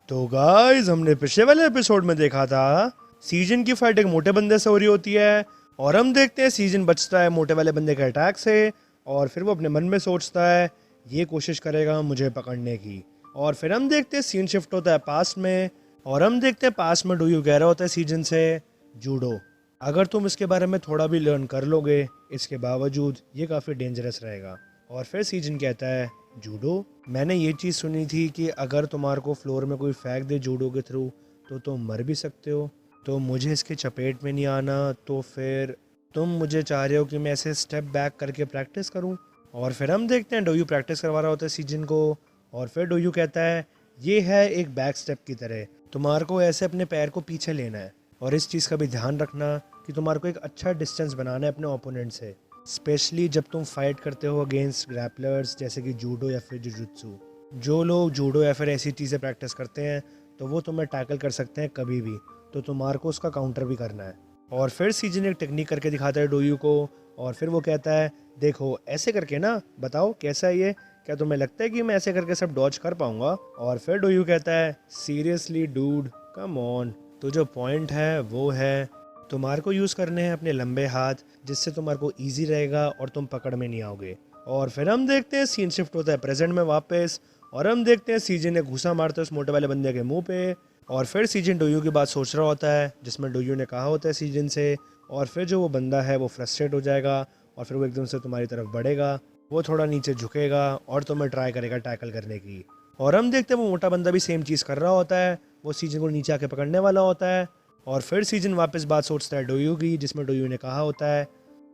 तो गाइस हमने पिछले वाले एपिसोड में देखा था सीजन की फाइट एक मोटे बंदे से हो रही होती है और हम देखते हैं सीजन बचता है मोटे वाले बंदे के अटैक से। और फिर वो अपने मन में सोचता है ये कोशिश करेगा मुझे पकड़ने की। और फिर हम देखते हैं सीन शिफ्ट होता है पास्ट में और हम देखते हैं पास्ट में डोयू कह रहा होता है सीजन से जूडो। अगर तुम इसके बारे में थोड़ा भी लर्न कर लोगे इसके बावजूद ये काफ़ी डेंजरस रहेगा। और फिर सीजन कहता है जूडो, मैंने ये चीज़ सुनी थी कि अगर तुम्हारे को फ्लोर में कोई फेंक दे जूडो के थ्रू तो तुम मर भी सकते हो। तो मुझे इसके चपेट में नहीं आना, तो फिर तुम मुझे चाह रहे हो कि मैं ऐसे स्टेप बैक करके प्रैक्टिस करूं। और फिर हम देखते हैं डोयू प्रैक्टिस करवा रहा होता है सीजन को। और फिर डोयू कहता है ये है एक बैक स्टेप की तरह, तुम्हारे को ऐसे अपने पैर को पीछे लेना है और इस चीज़ का भी ध्यान रखना कि तुम्हारे को एक अच्छा डिस्टेंस बनाना है अपने ओपोनेंट से, स्पेशली जब तुम फाइट करते हो अगेंस्ट ग्रैपलर्स जैसे कि जूडो या फिर जुजुत्सु। जो लोग जूडो या फिर ऐसी चीज़ें प्रैक्टिस करते हैं तो वो तुम्हें टैकल कर सकते हैं कभी भी, तो तुम्हारे को उसका काउंटर भी करना है। और फिर सीजन एक टेक्निक करके दिखाता है डोयू को और फिर वो कहता है देखो ऐसे करके ना, बताओ कैसा है ये, क्या तुम्हें लगता है कि मैं ऐसे करके सब डॉज कर पाऊंगा। और फिर डोयू कहता है सीरियसली डूड कम ऑन, तो जो पॉइंट है वो है तुम्हारे को यूज़ करने हैं अपने लंबे हाथ, जिससे तुम्हारे को ईजी रहेगा और तुम पकड़ में नहीं आओगे। और फिर हम देखते हैं सीन शिफ्ट होता है प्रेजेंट में वापस और हम देखते हैं सीजन ने घूसा मारते उस मोटे वाले बंदे के मुंह पे। और फिर सीजन डोयू की बात सोच रहा होता है जिसमें डोयू ने कहा होता है सीजन से। और फिर जो वो बंदा है वो फ्रस्ट्रेट हो जाएगा और फिर वो एकदम से तुम्हारी तरफ बढ़ेगा, वो थोड़ा नीचे झुकेगा और तुम्हें ट्राई करेगा टैकल करने की। और हम देखते हैं वो मोटा बंदा भी सेम चीज़ कर रहा होता है, वो सीजन को नीचे आके पकड़ने वाला होता है। और फिर सीजन वापस बात सोचता है डोयू की जिसमें डोयू ने कहा होता है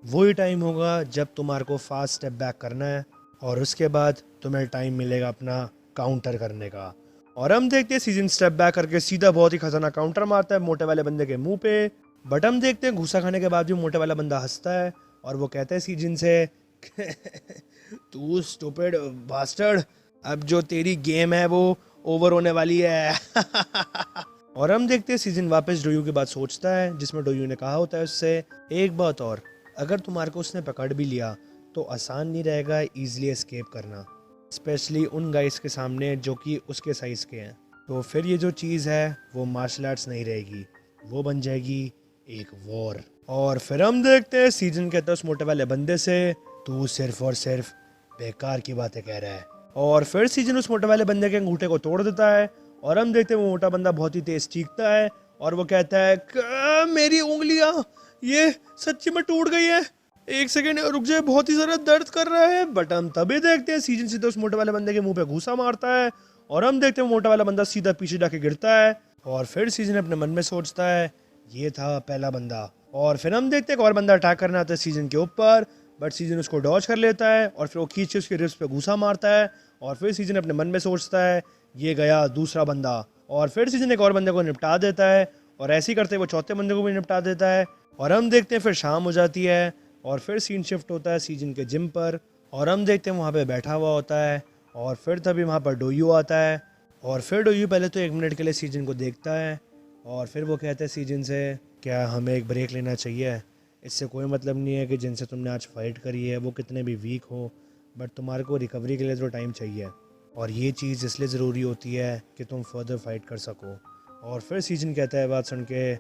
वही टाइम होगा जब तुम्हारे को फास्ट स्टेप बैक करना है और उसके बाद तुम्हें टाइम मिलेगा अपना काउंटर करने का। और हम देखते हैं सीजन स्टेप बैक करके सीधा बहुत ही खतरनाक काउंटर मारता है मोटे वाले बंदे के मुंह पे। बट हम देखते हैं घूसा खाने के बाद भी मोटे वाला बंदा हंसता है और वो कहता है सीजन से तू स्टूपिड बास्टर्ड, अब जो तेरी गेम है वो ओवर होने वाली है। और हम देखते हैं सीजन वापस डोयू की बात सोचता है जिसमें डोयू ने कहा होता है उससे एक बात और, अगर तुम्हारे को उसने पकड़ भी लिया तो आसान नहीं रहेगा इजीली एस्केप करना, स्पेशली उन गाइस के सामने जो कि उसके साइज के हैं। तो फिर ये जो चीज़ है वो मार्शल आर्ट्स नहीं रहेगी, वो बन जाएगी एक वॉर। और फिर हम देखते हैं सीजन कहता है उस मोटे वाले बंदे से तू सिर्फ और सिर्फ बेकार की बातें कह रहा है। और फिर सीजन उस मोटे वाले बंदे के अंगूठे को तोड़ देता है और हम देखते हैं वो मोटा बंदा बहुत ही तेज चीखता है और वो कहता है मेरी उंगलियां ये सच्ची में टूट गई है, एक सेकेंड रुक जाए, बहुत ही ज़्यादा दर्द कर रहा है। बट हम तभी देखते हैं सीजन सीधे उस मोटे वाले बंदे के मुंह पे घूसा मारता है और हम देखते हैं मोटा वाला बंदा सीधा पीछे जाके गिरता है। और फिर सीजन अपने मन में सोचता है ये था पहला बंदा। और फिर हम देखते हैं एक और बंदा अटैक करना आता है सीजन के ऊपर, बट सीजन उसको डॉज कर लेता है और फिर वो खींच के उसके रिब्स पे घूसा मारता है। और फिर सीजन अपने मन में सोचता है ये गया दूसरा बंदा। और फिर सीजन एक और बंदे को निपटा देता है और ऐसे ही करते वो चौथे बंदे को भी निपटा देता है। और हम देखते हैं फिर शाम हो जाती है और फिर सीन शिफ्ट होता है सीजन के जिम पर और हम देखते हैं वहाँ पे बैठा हुआ होता है। और फिर तभी वहाँ पर डोयू आता है और फिर डोयू पहले तो 1 मिनट के लिए सीजन को देखता है और फिर वो कहता है सीजन से क्या हमें एक ब्रेक लेना चाहिए, इससे कोई मतलब नहीं है कि जिनसे तुमने आज फाइट करी है वो कितने भी वीक हो, बट तुम्हारे को रिकवरी के लिए तो टाइम चाहिए और ये चीज़ इसलिए ज़रूरी होती है कि तुम फर्दर फाइट कर सको। और फिर सीजन कहता है बात सुन के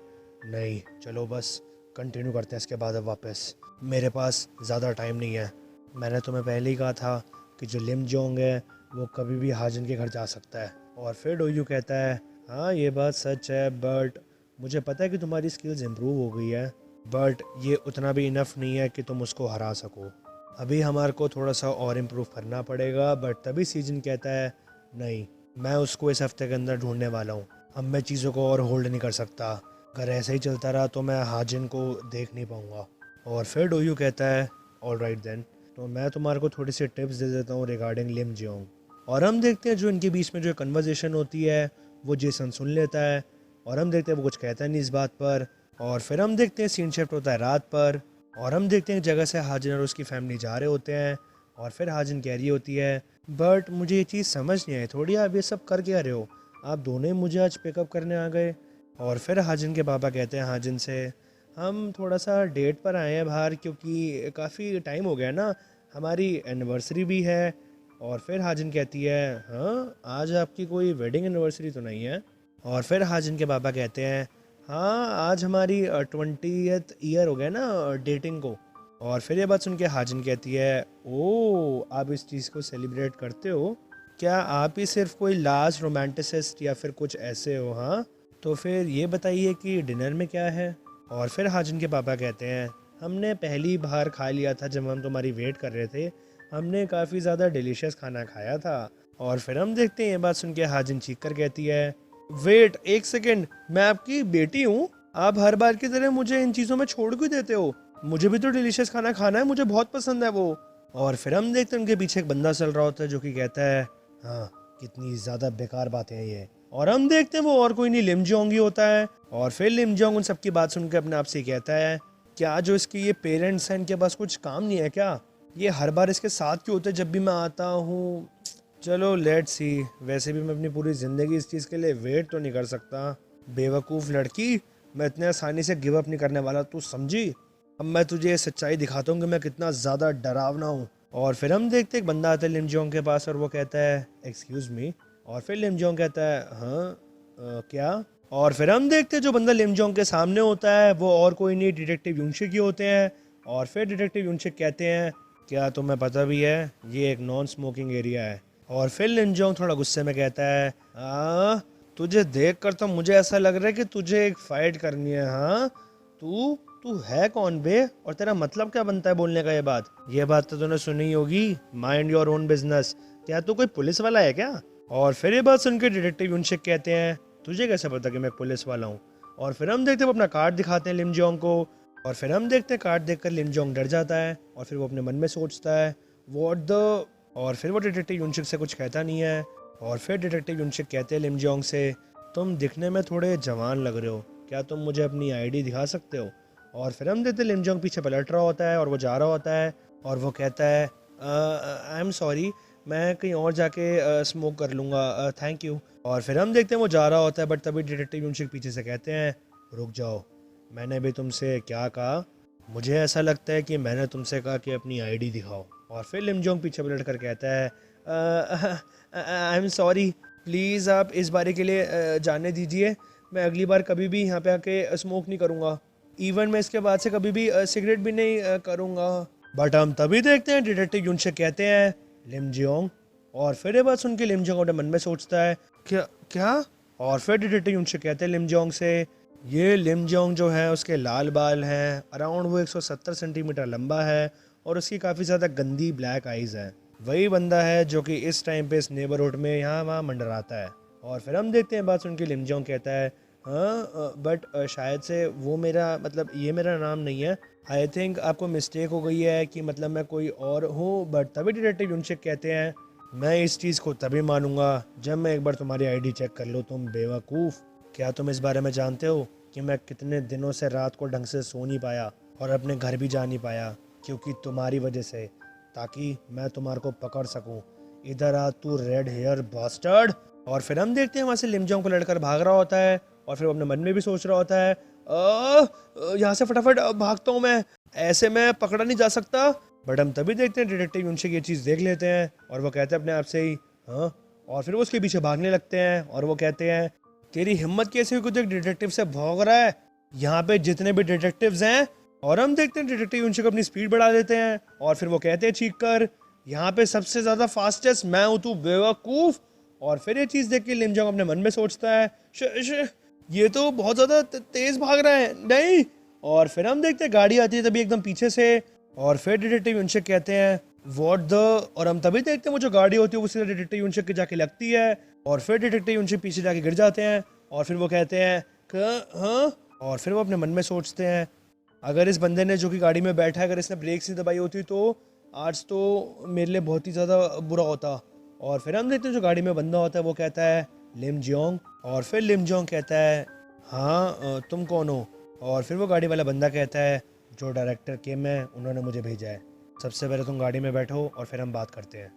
नहीं चलो बस कंटिन्यू करते हैं इसके बाद, अब वापस मेरे पास ज़्यादा टाइम नहीं है। मैंने तुम्हें पहले ही कहा था कि जो लिम जोंग है वो कभी भी हाजन के घर जा सकता है। और फिर डोयू कहता है हाँ ये बात सच है, बट मुझे पता है कि तुम्हारी स्किल्स इम्प्रूव हो गई है, बट ये उतना भी इनफ नहीं है कि तुम उसको हरा सको, अभी हमारे को थोड़ा सा और इम्प्रूव करना पड़ेगा। बट तभी सीजन कहता है नहीं मैं उसको इस हफ्ते के अंदर ढूंढने वाला हूँ, अब मैं चीज़ों को और होल्ड नहीं कर सकता, अगर ऐसे ही चलता रहा तो मैं हाजिन को देख नहीं पाऊँगा। और फिर डोयू कहता है ऑल राइट देन, तो मैं तुम्हारे को थोड़ी सी टिप्स दे देता हूँ रिगार्डिंग लिम जियोंग। और हम देखते हैं जो इनके बीच में जो कन्वर्जेशन होती है वो जेसन सुन लेता है और हम देखते हैं वो कुछ कहता नहीं इस बात पर। और फिर हम देखते हैं सीन शिफ्ट होता है रात पर और हम देखते हैं एक जगह से हाजिन और उसकी फैमिली जा रहे होते हैं। और फिर हाजिन कह रही होती है बट मुझे ये चीज़ समझ नहीं आई थोड़ी, आप ये सब कर क्या रहे हो, आप दोनों ही मुझे आज पिकअप करने आ गए। और फिर हाजिन के पापा कहते हैं हाजिन से हम थोड़ा सा डेट पर आए हैं बाहर क्योंकि काफ़ी टाइम हो गया ना, हमारी एनिवर्सरी भी है और फिर हाजिन कहती है, हाँ आज आपकी कोई वेडिंग एनिवर्सरी तो नहीं है? और फिर हाजिन के पापा कहते हैं, हाँ आज हमारी 20th ईयर हो गया ना डेटिंग को। और फिर ये बात सुन के हाजिन कहती है, ओ आप इस चीज़ को सेलिब्रेट करते हो? क्या आप ही सिर्फ कोई लास्ट रोमांटिसिस्ट या फिर कुछ ऐसे हो? हाँ तो फिर ये बताइए कि डिनर में क्या है? और फिर हाजिन के पापा कहते हैं, हमने पहली बार खा लिया था जब हम तुम्हारी वेट कर रहे थे, हमने काफ़ी ज़्यादा डिलीशियस खाना खाया था। और फिर हम देखते हैं ये बात सुन के हाजिन चीख कर कहती है, वेट एक सेकेंड, मैं आपकी बेटी हूँ, आप हर बार की तरह मुझे इन चीज़ों में छोड़ क्यों देते हो? मुझे भी तो डिलीशियस खाना खाना है, मुझे बहुत पसंद है वो। और फिर हम देखते हैं उनके पीछे एक बंदा चल रहा होता है जो कि कहता है, हाँ कितनी ज़्यादा बेकार बातें हैं ये। और हम देखते हैं वो और कोई नहीं लिम जोंग ही होता है। और फिर लिम जोंग उन सबकी बात सुनकर अपने आप से कहता है, क्या जो इसके ये पेरेंट्स हैं इनके पास कुछ काम नहीं है क्या? ये हर बार इसके साथ क्यों होते हैं जब भी मैं आता हूँ? चलो लेट्स सी, वैसे भी मैं अपनी पूरी ज़िंदगी इस चीज़ के लिए वेट तो नहीं कर सकता। बेवकूफ़ लड़की, मैं इतने आसानी से गिव अप नहीं करने वाला, तू समझी? अब मैं तुझे ये सच्चाई दिखाता हूँ कि मैं कितना ज़्यादा डरावना हूँ। और फिर हम देखते एक बंदा आता है लिम जोंग के पास और वो कहता है, एक्सक्यूज़ मी। और फिर लिम जोंग कहता है, हाँ क्या? और फिर हम देखते हैं जो बंदा लिम जोंग के सामने होता है वो और कोई नहीं, डिटेक्टिव यूनशिक ही होते हैं। और फिर डिटेक्टिव यूनशिक कहते हैं, क्या तुम्हें पता भी है ये एक नॉन स्मोकिंग एरिया है? और फिर लिम जोंग थोड़ा गुस्से में कहता है, तुझे देख कर तो मुझे ऐसा लग रहा है कि तुझे एक फाइट करनी है। हाँ तू तू है कौन बे, और तेरा मतलब क्या बनता है बोलने का? ये बात तो तूने सुनी ही होगी, माइंड योर ओन बिजनेस। क्या तू कोई पुलिस वाला है क्या? और फिर ये बात सुनकर डिटेक्टिव यूनशिक कहते हैं, तुझे कैसे पता कि मैं पुलिस वाला हूँ? और फिर हम देखते हैं वो अपना कार्ड दिखाते हैं लिम जोंग को। और फिर हम देखते हैं कार्ड देखकर लिम जोंग डर जाता है और फिर वो अपने मन में सोचता है, व्हाट द। और फिर वो डिटेक्टिव यूनशिक से कुछ कहता नहीं है। और फिर डिटेक्टिव यूनशिक कहते हैं लिम जोंग से, तुम दिखने में थोड़े जवान लग रहे हो, क्या तुम मुझे अपनी आईडी दिखा सकते हो? और फिर हम देखते हैं लिम जोंग पीछे पलट रहा होता है और वो जा रहा होता है और वो कहता है, आई एम सॉरी, मैं कहीं और जाके स्मोक कर लूँगा, थैंक यू। और फिर हम देखते हैं वो जा रहा होता है बट तभी डिटेक्टिव यूनशिक पीछे से कहते हैं, रुक जाओ, मैंने भी तुमसे क्या कहा? मुझे ऐसा लगता है कि मैंने तुमसे कहा कि अपनी आईडी दिखाओ। और फिर लिम जोंग पीछे पलट कर कहता है, आई एम सॉरी, प्लीज़ आप इस बारी के लिए जाने दीजिए, मैं अगली बार कभी भी यहाँ पे आके स्मोक नहीं करूँगा, इवन मैं इसके बाद से कभी भी सिगरेट भी नहीं करूँगा। बट हम तभी देखते हैं डिटेक्टिव यूनशिक कहते हैं, लिम जोंग। और फिर ये बात सुन के लिम जोंग अपने मन में सोचता है, क्या क्या? और फिर डिटेक्टिव यूनशिक कहते हैं लिम जोंग से, ये लिम जोंग जो है उसके लाल बाल हैं, अराउंड वो 170 सेंटीमीटर लंबा है और उसकी काफ़ी ज़्यादा गंदी ब्लैक आइज़ है। वही बंदा है जो कि इस टाइम पे इस नेबरहुड में यहाँ वहाँ मंडराता है। और फिर हम देखते हैं बात सुन के लिम जोंग कहता है, हाँ बट शायद से वो मेरा मतलब ये मेरा नाम नहीं है, आई थिंक आपको मिस्टेक हो गई है कि मतलब मैं कोई और हूँ। बट तभी डिटेक्टिव यूनशिक कहते हैं, मैं इस चीज़ को तभी मानूंगा जब मैं एक बार तुम्हारी आईडी चेक कर लूँ, तुम बेवकूफ़। क्या तुम इस बारे में जानते हो कि मैं कितने दिनों से रात को ढंग से सो नहीं पाया और अपने घर भी जा नहीं पाया क्योंकि तुम्हारी वजह से, ताकि मैं तुम्हारे को पकड़ सकूं। इधर आ तू रेड हेयर बास्टर्ड। और फिर हम देखते हैं वहाँ से लिम जोंग को लड़कर भाग रहा होता है और फिर वो अपने मन में भी सोच रहा होता है, यहाँ से फटाफट भागता हूँ मैं, ऐसे मैं पकड़ा नहीं जा सकता। बट हम तभी देखते हैं डिटेक्टिव यूनशिक ये चीज़ देख लेते हैं और वो कहते हैं अपने आप से ही, हाँ। और फिर वो उसके पीछे भागने लगते हैं और वो कहते हैं, तेरी हिम्मत कैसे हुई कुछ एक डिटेक्टिव से भाग रहा है? यहाँ पे जितने भी डिटेक्टिव्स हैं। और हम देखते हैं डिटेक्टिव यूनशिक अपनी स्पीड बढ़ा देते हैं और फिर वो कहते हैं चीख कर, यहाँ पे सबसे ज़्यादा फास्टेस्ट मैं हूँ, तू बेवकूफ़। और फिर ये चीज़ देख के लिम जोंग अपने मन में सोचता है, ये तो बहुत ज़्यादा तेज़ भाग रहा है, नहीं। और फिर हम देखते हैं गाड़ी आती है तभी एकदम पीछे से और फिर डिटेक्टिव यूनशिक कहते हैं, व्हाट द। और हम तभी देखते हैं वो जो गाड़ी होती है वो सीधा डिटेक्टिव यूनशिक के जाके लगती है और फिर डिटेक्टिव यूनशिक पीछे जाके गिर जाते हैं। और फिर वो कहते हैं, हाँ। और फिर वो अपने मन में सोचते हैं, अगर इस बंदे ने जो कि गाड़ी में बैठा है अगर इसने ब्रेक्स नहीं दबाई होती तो आज तो मेरे लिए बहुत ही ज़्यादा बुरा होता। और फिर हम देखते हैं जो गाड़ी में बंदा होता है वो कहता है, लिम जोंग। और फिर लिम जोंग कहता है, हाँ तुम कौन हो? और फिर वो गाड़ी वाला बंदा कहता है, जो डायरेक्टर किम है उन्होंने मुझे भेजा है, सबसे पहले तुम गाड़ी में बैठो और फिर हम बात करते हैं।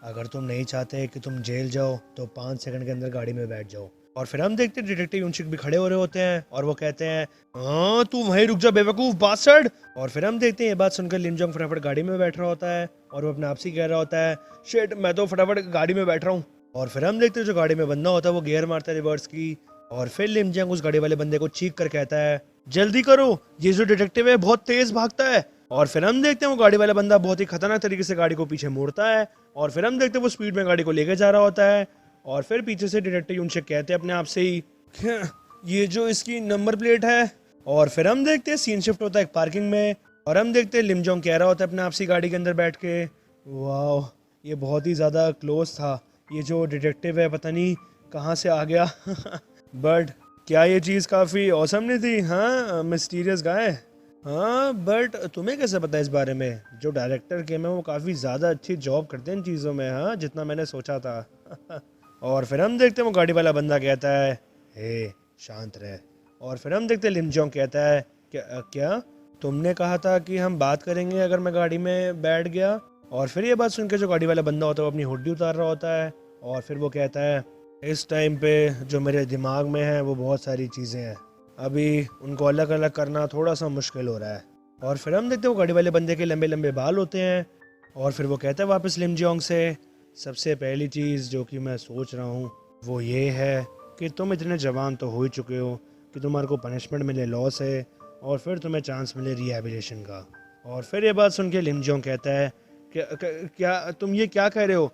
अगर तुम नहीं चाहते कि तुम जेल जाओ तो 5 सेकंड के अंदर गाड़ी में बैठ जाओ, और फिर हम देखते हैं डिटेक्टिव यूनशिक भी खड़े हो रहे होते हैं और वो कहते हैं, हाँ तू वहीं रुक जा बेवकूफ बास्टर्ड। और फिर हम देखते हैं ये बात सुनकर लिम जोंग फटाफट गाड़ी में बैठ रहा होता है और वो अपने आप से कह रहा होता है, शिट मैं तो फटाफट गाड़ी में बैठ रहा हूँ। और फिर हम देखते हैं जो गाड़ी में बंदा होता है वो गियर मारता है रिवर्स की। और फिर लिम जोंग उस गाड़ी वाले बंदे को चीख कर कहता है, जल्दी करो ये जो डिटेक्टिव है बहुत तेज भागता है। और फिर हम देखते हैं वो गाड़ी वाला बंदा बहुत ही खतरनाक तरीके से गाड़ी को पीछे मोड़ता है और फिर हम देखते हैं वो स्पीड में गाड़ी को लेके जा रहा होता है। और फिर पीछे से डिटेक्टिव उनसे कहते हैं अपने आप से ही, "क्या, ये जो इसकी नंबर प्लेट है।" और फिर हम देखते हैं सीन शिफ्ट होता है एक पार्किंग में और हम देखते हैं लिम जोंग कह रहा होता है अपने आप से गाड़ी के अंदर बैठ के, वाह ये बहुत ही ज़्यादा क्लोज था, ये जो डिटेक्टिव है पता नहीं कहाँ से आ गया बट क्या ये चीज़ काफ़ी औसम नहीं थी? हाँ मिस्टीरियस गाय। हाँ बट तुम्हें कैसे पता इस बारे में? जो डायरेक्टर के में वो काफ़ी ज़्यादा अच्छी जॉब करते हैं इन चीज़ों में, हाँ जितना मैंने सोचा था और फिर हम देखते हैं वो गाड़ी वाला बंदा कहता है, हे शांत रहे। और फिर हम देखते हैं लिम जोंग कहता है, क्या तुमने कहा था कि हम बात करेंगे अगर मैं गाड़ी में बैठ गया? और फिर ये बात सुन के जो गाड़ी वाला बंदा होता है वो अपनी हुड्डी उतार रहा होता है और फिर वो कहता है, इस टाइम पे जो मेरे दिमाग में है वो बहुत सारी चीज़ें हैं, अभी उनको अलग अलग करना थोड़ा सा मुश्किल हो रहा है। और फिर हम देखते हैं वो गाड़ी वाले बंदे के लंबे लंबे बाल होते हैं और फिर वो कहता है वापस लिम जोंग से, सबसे पहली चीज़ जो कि मैं सोच रहा हूँ वो ये है कि तुम इतने जवान तो हो ही चुके हो कि तुम्हारे को पनिशमेंट मिले लॉ से और फिर तुम्हें चांस मिले रिहैबिलिटेशन का। और फिर ये बात सुन के लिम जोंग कहता है, क्या तुम ये क्या कह रहे हो?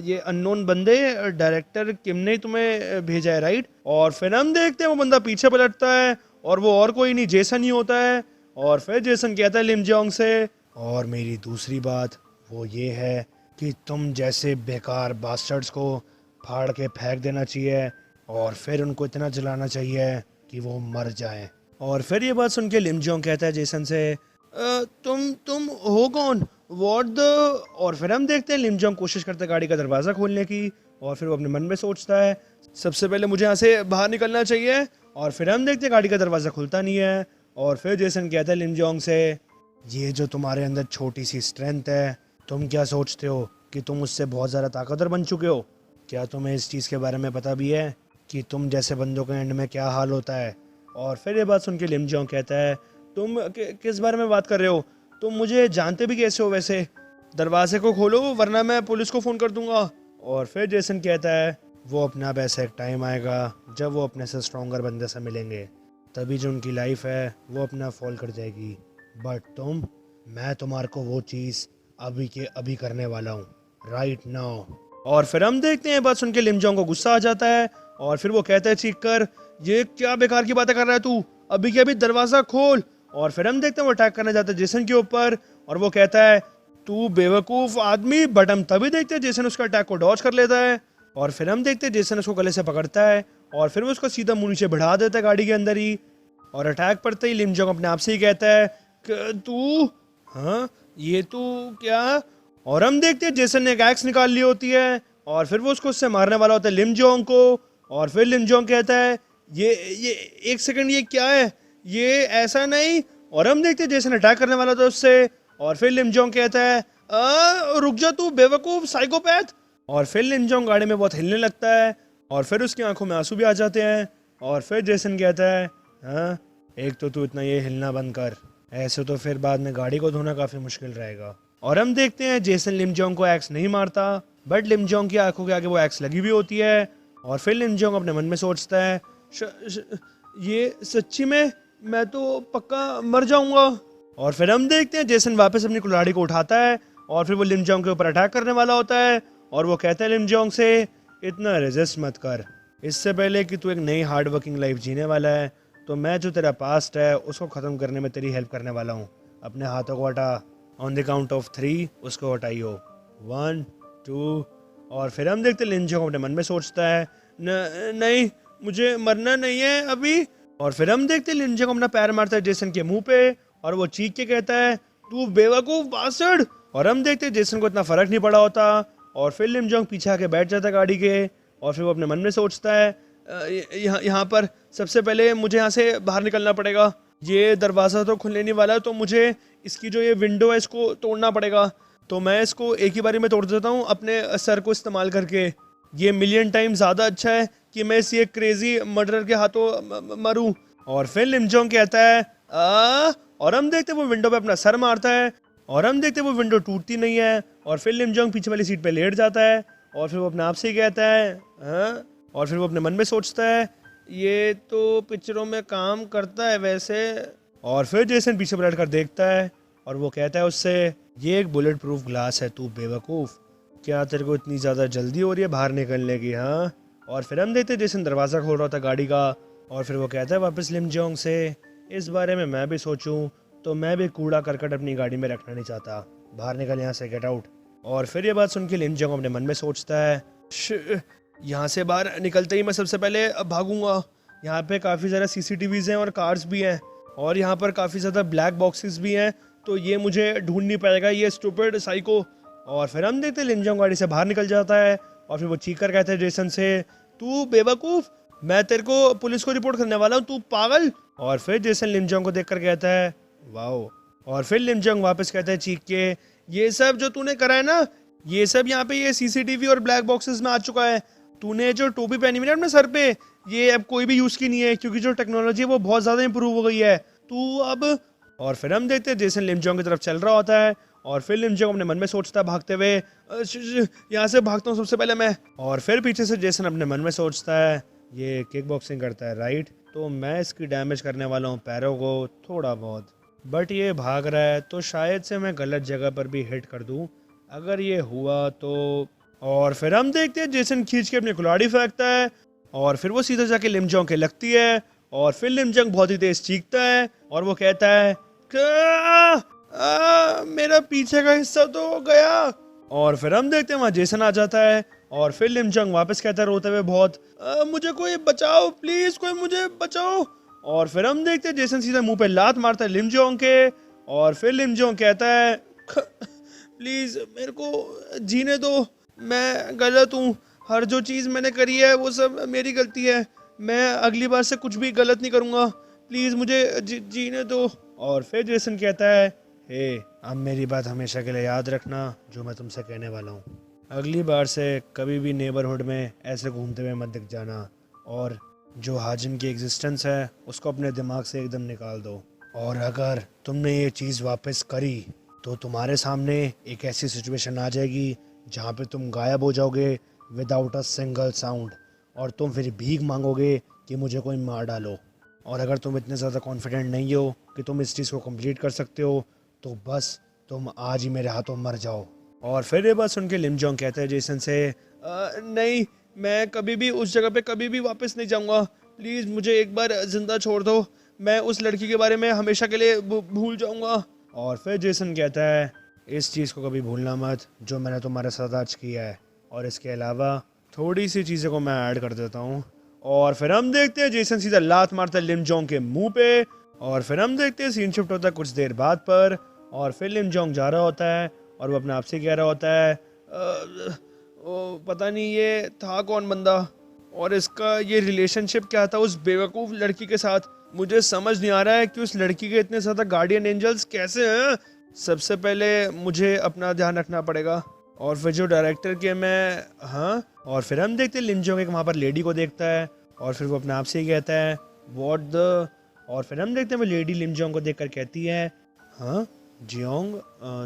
ये अननोन बंदे डायरेक्टर किम ने तुम्हें भेजा है राइट? और फिर हम देखते हैं वो बंदा पीछे पलटता है और वो और कोई नहीं जेसन ही होता है। और फिर जेसन कहता है लिम जोंग से, और मेरी दूसरी बात वो ये है कि तुम जैसे बेकार बास्टर्ड्स को फाड़ के फेंक देना चाहिए और फिर उनको इतना जलाना चाहिए कि वो मर जाएं। और फिर ये बात सुन के लिम जोंग कहता है जेसन से, तुम हो कौन? What the. और फिर हम देखते हैं लिम जोंग कोशिश करता है गाड़ी का दरवाज़ा खोलने की और फिर वो अपने मन में सोचता है, सबसे पहले मुझे यहाँ से बाहर निकलना चाहिए। और फिर हम देखते हैं गाड़ी का दरवाज़ा खुलता नहीं है और फिर जेसन कहता है लिम जोंग से, ये जो तुम्हारे अंदर छोटी सी स्ट्रेंथ है, तुम क्या सोचते हो कि तुम उससे बहुत ज़्यादा ताकतवर बन चुके हो? क्या तुम्हें इस चीज़ के बारे में पता भी है कि तुम जैसे बंदों के एंड में क्या हाल होता है? और फिर ये बात सुन के लिम जोंग कहता है, तुम किस बारे में बात कर रहे हो? तुम मुझे जानते भी कैसे हो वैसे? दरवाजे को खोलो वरना मैं पुलिस को फ़ोन कर दूंगा। और फिर जेसन कहता है, वो अपने आप ऐसा एक टाइम आएगा जब वो अपने से स्ट्रॉन्गर बंदे से मिलेंगे, तभी जो उनकी लाइफ है वो अपना फॉल कर जाएगी। बट मैं तुम्हारे को वो चीज़ अभी के अभी करने वाला हूँ, राइट नाउ। और फिर हम देखते हैं बात सुन के लिम जोंग को गुस्सा आ जाता है और फिर वो कहता है चीख कर, ये क्या बेकार की बातें कर रहा है तू, अभी के अभी दरवाज़ा खोल। और फिर हम देखते हैं वो अटैक करने जाता है जेसन के ऊपर और वो कहता है, तू बेवकूफ़ आदमी। बट हम तभी देखते हैं जेसन उसका अटैक को डॉज कर लेता है और फिर हम देखते हैं जेसन उसको गले से पकड़ता है और फिर वो उसको सीधा मुंह नीचे बढ़ा देता है गाड़ी के अंदर ही। और अटैक पड़ते ही लिम जोंग अपने आप से ही कहता है, तू, हाँ ये तू क्या? और हम देखते हैं जेसन ने एक एक्स निकाल ली होती है और फिर वो उससे मारने वाला होता है लिम जोंग को। और फिर लिम जोंग कहता है, ये एक सेकंड, ये क्या है? ये ऐसा नहीं। और हम देखते हैं जेसन अटैक करने वाला था उससे और फिर लिम जोंग कहता है, रुक जा तू बेवकूफ़ साइकोपैथ। और फिर लिम जोंग गाड़ी में बहुत हिलने लगता है और फिर उसकी आंखों में आंसू भी आ जाते हैं। और फिर जेसन कहता है, हाँ एक तो तू इतना ये हिलना बंद कर, ऐसे तो फिर बाद में गाड़ी को धोना काफ़ी मुश्किल रहेगा। और हम देखते हैं जेसन लिम जोंग को एक्स नहीं मारता बट लिम जोंग की आंखों के आगे वो एक्स लगी हुई होती है। और फिर लिम जोंग अपने मन में सोचता है, ये सच्ची में मैं तो पक्का मर जाऊंगा। और फिर हम देखते हैं जेसन वापस अपनी कुल्हाड़ी को उठाता है और फिर वो लिम जोंग के ऊपर अटैक करने वाला होता है और वो कहता है लिम जोंग से, इतना रेजिस्ट मत कर, इससे पहले कि तू एक नई हार्ड वर्किंग लाइफ जीने वाला है तो मैं जो तेरा पास्ट है उसको ख़त्म करने में तेरी हेल्प करने वाला हूँ। अपने हाथों को हटा, ऑन द काउंट ऑफ 3 उसको हटाइयो, 1 2। और फिर हम देखते लिम जोंग अपने मन में सोचता है, नहीं मुझे मरना नहीं है अभी। और फिर हम देखते लिम जोंग अपना पैर मारता है जेसन के मुंह पे और वो चीख के कहता है, तू बेवकूफ़ बास्टर्ड। और हम देखते जेसन को इतना फ़र्क नहीं पड़ा होता और फिर लिम जोंग पीछे आके बैठ जाता है गाड़ी के और फिर वो अपने मन में सोचता है, यहाँ पर सबसे पहले मुझे यहाँ से बाहर निकलना पड़ेगा, ये दरवाज़ा तो खुलने नहीं वाला तो मुझे इसकी जो ये विंडो है इसको तोड़ना पड़ेगा। तो मैं इसको एक ही बारी में तोड़ देता हूँ अपने सर को इस्तेमाल करके, ये मिलियन टाइम ज़्यादा अच्छा है कि मैं इसी एक क्रेजी मर्डरर के हाथों मरूं। और फिर लिम जोंग कहता है और हम देखते वो विंडो पे अपना सर मारता है और हम देखते वो विंडो टूटती नहीं है। और फिर लिम जोंग पीछे वाली सीट पे लेट जाता है और फिर वो अपने आप से ही कहता है हाँ। और फिर वो अपने मन में सोचता है ये तो पिक्चरों में काम करता है वैसे। और फिर जेसन पीछे पलट कर देखता है और वो कहता है उससे ये एक बुलेट प्रूफ ग्लास है तू बेवकूफ़, क्या तेरे को इतनी ज़्यादा जल्दी हो रही है बाहर निकलने की हाँ। और फिर हम देखते जेसन दरवाज़ा खोल रहा था गाड़ी का और फिर वो कहता है वापस लिम जोंग से इस बारे में मैं भी सोचूं तो मैं भी कूड़ा करकट अपनी गाड़ी में रखना नहीं चाहता, बाहर निकल यहाँ से, गेट आउट। और फिर ये बात सुन के लिम जोंग अपने मन में सोचता है यहाँ से बाहर निकलते ही मैं सबसे पहले भागूंगा। यहाँ पे काफ़ी ज़्यादा CCTVs हैं और कार्स भी हैं और यहाँ पर काफ़ी ज़्यादा ब्लैक बॉक्सेस भी हैं, तो ये मुझे ढूंढ नहीं पाएगा ये स्टूपिड साइको। और फिर हम देखते लिम जोंग गाड़ी से बाहर निकल जाता है और फिर वो चीख कर कहते हैं जेसन से तू बेवकूफ़, मैं तेरे को पुलिस को रिपोर्ट करने वाला हूँ, तू पागल। और फिर जेसन लिम जोंग को देखकर कहता है वाओ। और फिर लिम जोंग वापस कहता है चीख के ये सब जो तूने करा है ना, ये सब यहाँ पे ये CCTV और ब्लैक बॉक्सेस में आ चुका है। तूने जो टोपी पहनी हुई है अपने सर पे ये अब कोई भी यूज़ की नहीं है क्योंकि जो टेक्नोलॉजी है वो बहुत ज़्यादा इंप्रूव हो गई है तू अब। और फिर हम देखते हैं जेसन लिम जोंग की तरफ चल रहा होता है और फिर लिम जोंग अपने मन में सोचता है भागते हुए यहाँ से भागता हूँ सबसे पहले मैं। और फिर पीछे से जेसन अपने मन में सोचता है ये किक बॉक्सिंग करता है राइट, तो मैं इसकी डैमेज करने वाला हूँ पैरों को थोड़ा बहुत, बट ये भाग रहा है तो शायद से मैं गलत जगह पर भी हिट कर दूँ अगर ये हुआ तो। और फिर हम देखते हैं जेसन खींच के अपनी कुल्हाड़ी फेंकता है और फिर वो सीधा जाके लिम जोंग के लगती है और फिर लिम जोंग बहुत ही तेज चीखता है और वो कहता है मेरा पीछे का हिस्सा तो गया। और फिर हम देखते हैं वहाँ जेसन आ जाता है और फिर लिम जोंग वापस कहता है रोते हुए बहुत मुझे कोई बचाओ प्लीज, कोई मुझे बचाओ। और फिर हम देखते हैं जेसन सीधा मुंह पे लात मारता है लिम जोंग के और फिर लिम जोंग कहता है प्लीज मेरे को जीने दो, मैं गलत हूँ, हर जो चीज़ मैंने करी है वो सब मेरी गलती है, मैं अगली बार से कुछ भी गलत नहीं करूँगा, प्लीज़ मुझे जीने दो। और फिर जेसन कहता है हे अब मेरी बात हमेशा के लिए याद रखना जो मैं तुमसे कहने वाला हूँ, अगली बार से कभी भी नेबरहुड में ऐसे घूमते हुए मत दिख जाना और जो हाजिम की एग्जिस्टेंस है उसको अपने दिमाग से एकदम निकाल दो, और अगर तुमने ये चीज़ वापस करी तो तुम्हारे सामने एक ऐसी सिचुएशन आ जाएगी जहाँ पे तुम गायब हो जाओगे विदाउट अ सिंगल साउंड और तुम फिर भीख मांगोगे कि मुझे कोई मार डालो। और अगर तुम इतने ज़्यादा कॉन्फिडेंट नहीं हो कि तुम इस चीज़ को कंप्लीट कर सकते हो तो बस तुम आज ही मेरे हाथों मर जाओ। और फिर ये बात सुन के लिम जोंग कहते हैं जेसन से नहीं, मैं कभी भी उस जगह पे कभी भी वापस नहीं जाऊँगा, प्लीज़ मुझे एक बार ज़िंदा छोड़ दो, मैं उस लड़की के बारे में हमेशा के लिए भूल जाऊँगा। और फिर जेसन कहता है इस चीज़ को कभी भूलना मत जो मैंने तुम्हारे साथ आज किया है, और इसके अलावा थोड़ी सी चीज़ों को मैं ऐड कर देता हूँ। और फिर हम देखते हैं जेसन सीधा लात मारता है लिम जोंग के मुंह पे और फिर हम देखते हैं सीन शिफ्ट होता है कुछ देर बाद पर और फिर लिम जोंग जा रहा होता है और वो अपने आप से कह रहा होता है पता नहीं ये था कौन बंदा और इसका ये रिलेशनशिप क्या था उस बेवकूफ़ लड़की के साथ, मुझे समझ नहीं आ रहा है कि उस लड़की के इतने ज़्यादा गार्डियन एंजल्स कैसे हैं। सबसे पहले मुझे अपना ध्यान रखना पड़ेगा। और फिर जो डायरेक्टर के मैं हाँ, और फिर हम देखते हैं लिम जोंग एक वहाँ पर लेडी को देखता है और फिर वो अपने आप से ही कहता है व्हाट द, और फिर हम देखते हैं वो लेडी लिम जोंग को देखकर कहती है हाँ जियोंग